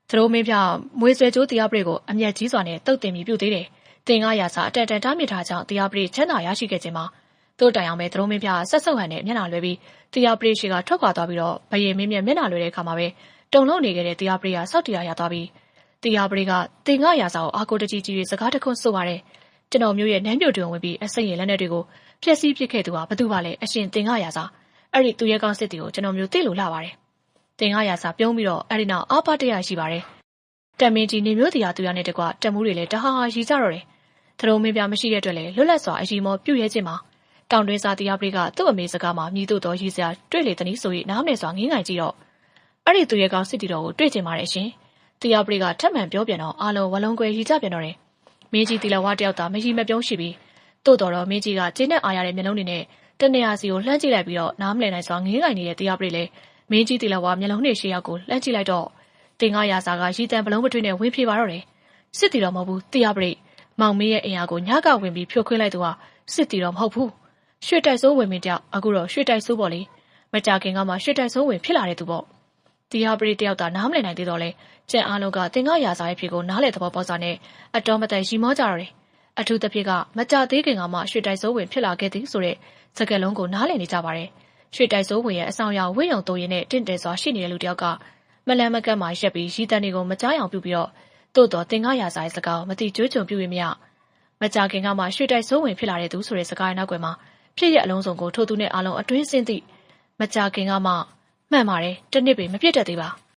့သရိုးမင်းပြမွေးဆွဲကျိုးတရားပရိကိုအမျက်ကြီးစွာနဲ့တုတ်တင်ပြီးပြုတ်သေးတယ်။တင်ကားရာစာအတက်တန်တားမြစ်ထားကြောင့်တရားပရိချမ်းသာရရှိခဲ့ခြင်းမှာတို့တိုင်အောင်ပဲသရိုးမင်းပြဆက်ဆုပ်ဟန်နဲ့မျက်နှာလွှဲပြီးတရားပရိရှိကထွက်ခွာသွားပြီးတော့ဘယင်မင်းမျက်နှာလွှဲတဲ့အခါမှာပဲတုံလုံးနေခဲ့တဲ့တရားပရိကစောက်တရားရသွားပြီးတရားပရိကတင်ကားရာစာကိုအာကိုတကြီးကြီးစကားတခွန်းဆိုပါတယ်။ကျွန်တော်မျိုးရဲ့နန်းမြုပ်တွင်ဝင်ပြီးအစိမ့်ရင်လက်နဲ့တွေကိုဖျက်ဆီးပစ်ခဲ့သူဟာဘသူပါလဲအရှင်တင်ကားရာစာအဲ့ဒီသူရဲ့ကောင်းစစ်တီကိုကျွန်တော်မျိုးသိလို့လာပါတယ်။တင်ကားရာစာပြုံးပြီးတော့အဲ့ဒီနောက်အာပါတရားရှိပါတယ်။တမင်းကြီးနေမျိုးတရားသူရနဲ့တကွတက်မှုတွေလည်းတဟာဟာရီကြတော့တယ်။သရုံမင်းပြမရှိတဲ့အတွက်လည်းလွတ်လပ်စွာအကြီးမောပြုတ်ရဲခြင်းမှာတောင်တွင်းစားတရားပရိကသူ့အမေစကားမှာမြည်တို့တော်ရီစရာတွေ့လေတနည်းဆို၍နားမလည်စွာငင်းငိုင်ကြည့်တော့အဲ့ဒီသူရဲ့ကောင်းစစ်တီတော်ကိုတွေ့ချင်ပါတယ်ရှင်။တရားပရိကထပ်မံပြောပြန်တော့အာလုံးဝလုံးကွယ်ရီကြပြန်တော့တယ်။မင်းကြီးတီလာဝါတယောက်သာမကြီးမပြုံးရှိပြီးတို့တော်မင်းကြီးကကျင်းနဲ့အားရတဲ့မျက်လုံးတွေနဲ့တနေရာစီကိုလှမ်းကြည့်လိုက်ပြီးတော့နားမလည်နိုင်စွာငင်းငိုင်နေတဲ့တရားပရိလည်း မင်းကြီးတီလာဝါမျက်လုံးနဲ့ရှေ့ရောက်ကိုလှမ်းကြည့်လိုက်တော့တင်ကားရာစာကရီတန်ပလုံးမထွေးနဲ့ဝင်ပြေပါတော့တယ်စစ်တီတော်မဟုတ်ဘူးတီရပရိမောင်မင်းရဲ့အိမ်ယာကိုညကဝင်ပြီးဖြိုခွင်းလိုက်သူဟာစစ်တီတော်မဟုတ်ဘူးရွှေတိုက်စိုးဝင်မင်းတယောက်အခုတော့ရွှေတိုက်စိုးပေါ့လေမကြခင်ကမှရွှေတိုက်စိုးဝင်ဖြစ်လာတဲ့သူပေါ့တီရပရိတယောက်သာနားမလည်နိုင်သေးတော့လဲကျန်အားလုံးကတင်ကားရာစာရဲ့ဖြေကိုနားလေသဘောပေါက်စားနဲ့အတော်မတန်ရီမောကြတော့တယ်အထူးသဖြင့်ကမကြသေးခင်ကမှရွှေတိုက်စိုးဝင်ဖြစ်လာခဲ့သည်ဆိုတဲ့စကားလုံးကိုနားလည်နေကြပါတယ်ရွှေတိုက်စိုးဝင်ရဲ့အဆောင်အယောင်ဝင်းယုံတိုးရင်နဲ့တင့်တယ်စွာရှိနေတဲ့လူတယောက်ကမလန်မကတ်မှရက်ပြီးရီတန်တွေကိုမကြားအောင်ပြုပြီးတော့တို့တော်တင်ကားရာစာရဲ့စကားမတိကျွကြုံပြုရမရမကြခင်ကမှရွှေတိုက်စိုးဝင်ဖြစ်လာတဲ့သူဆိုတဲ့စကားရဲ့နောက်ွယ်မှာဖြစ်ရအလုံးစုံကိုထိုသူနဲ့အားလုံးအတွင်းစင်းသည့်မကြခင်ကမှမှန်ပါတယ်တစ်နှစ်ပဲမပြည့်တတ်သေးပါ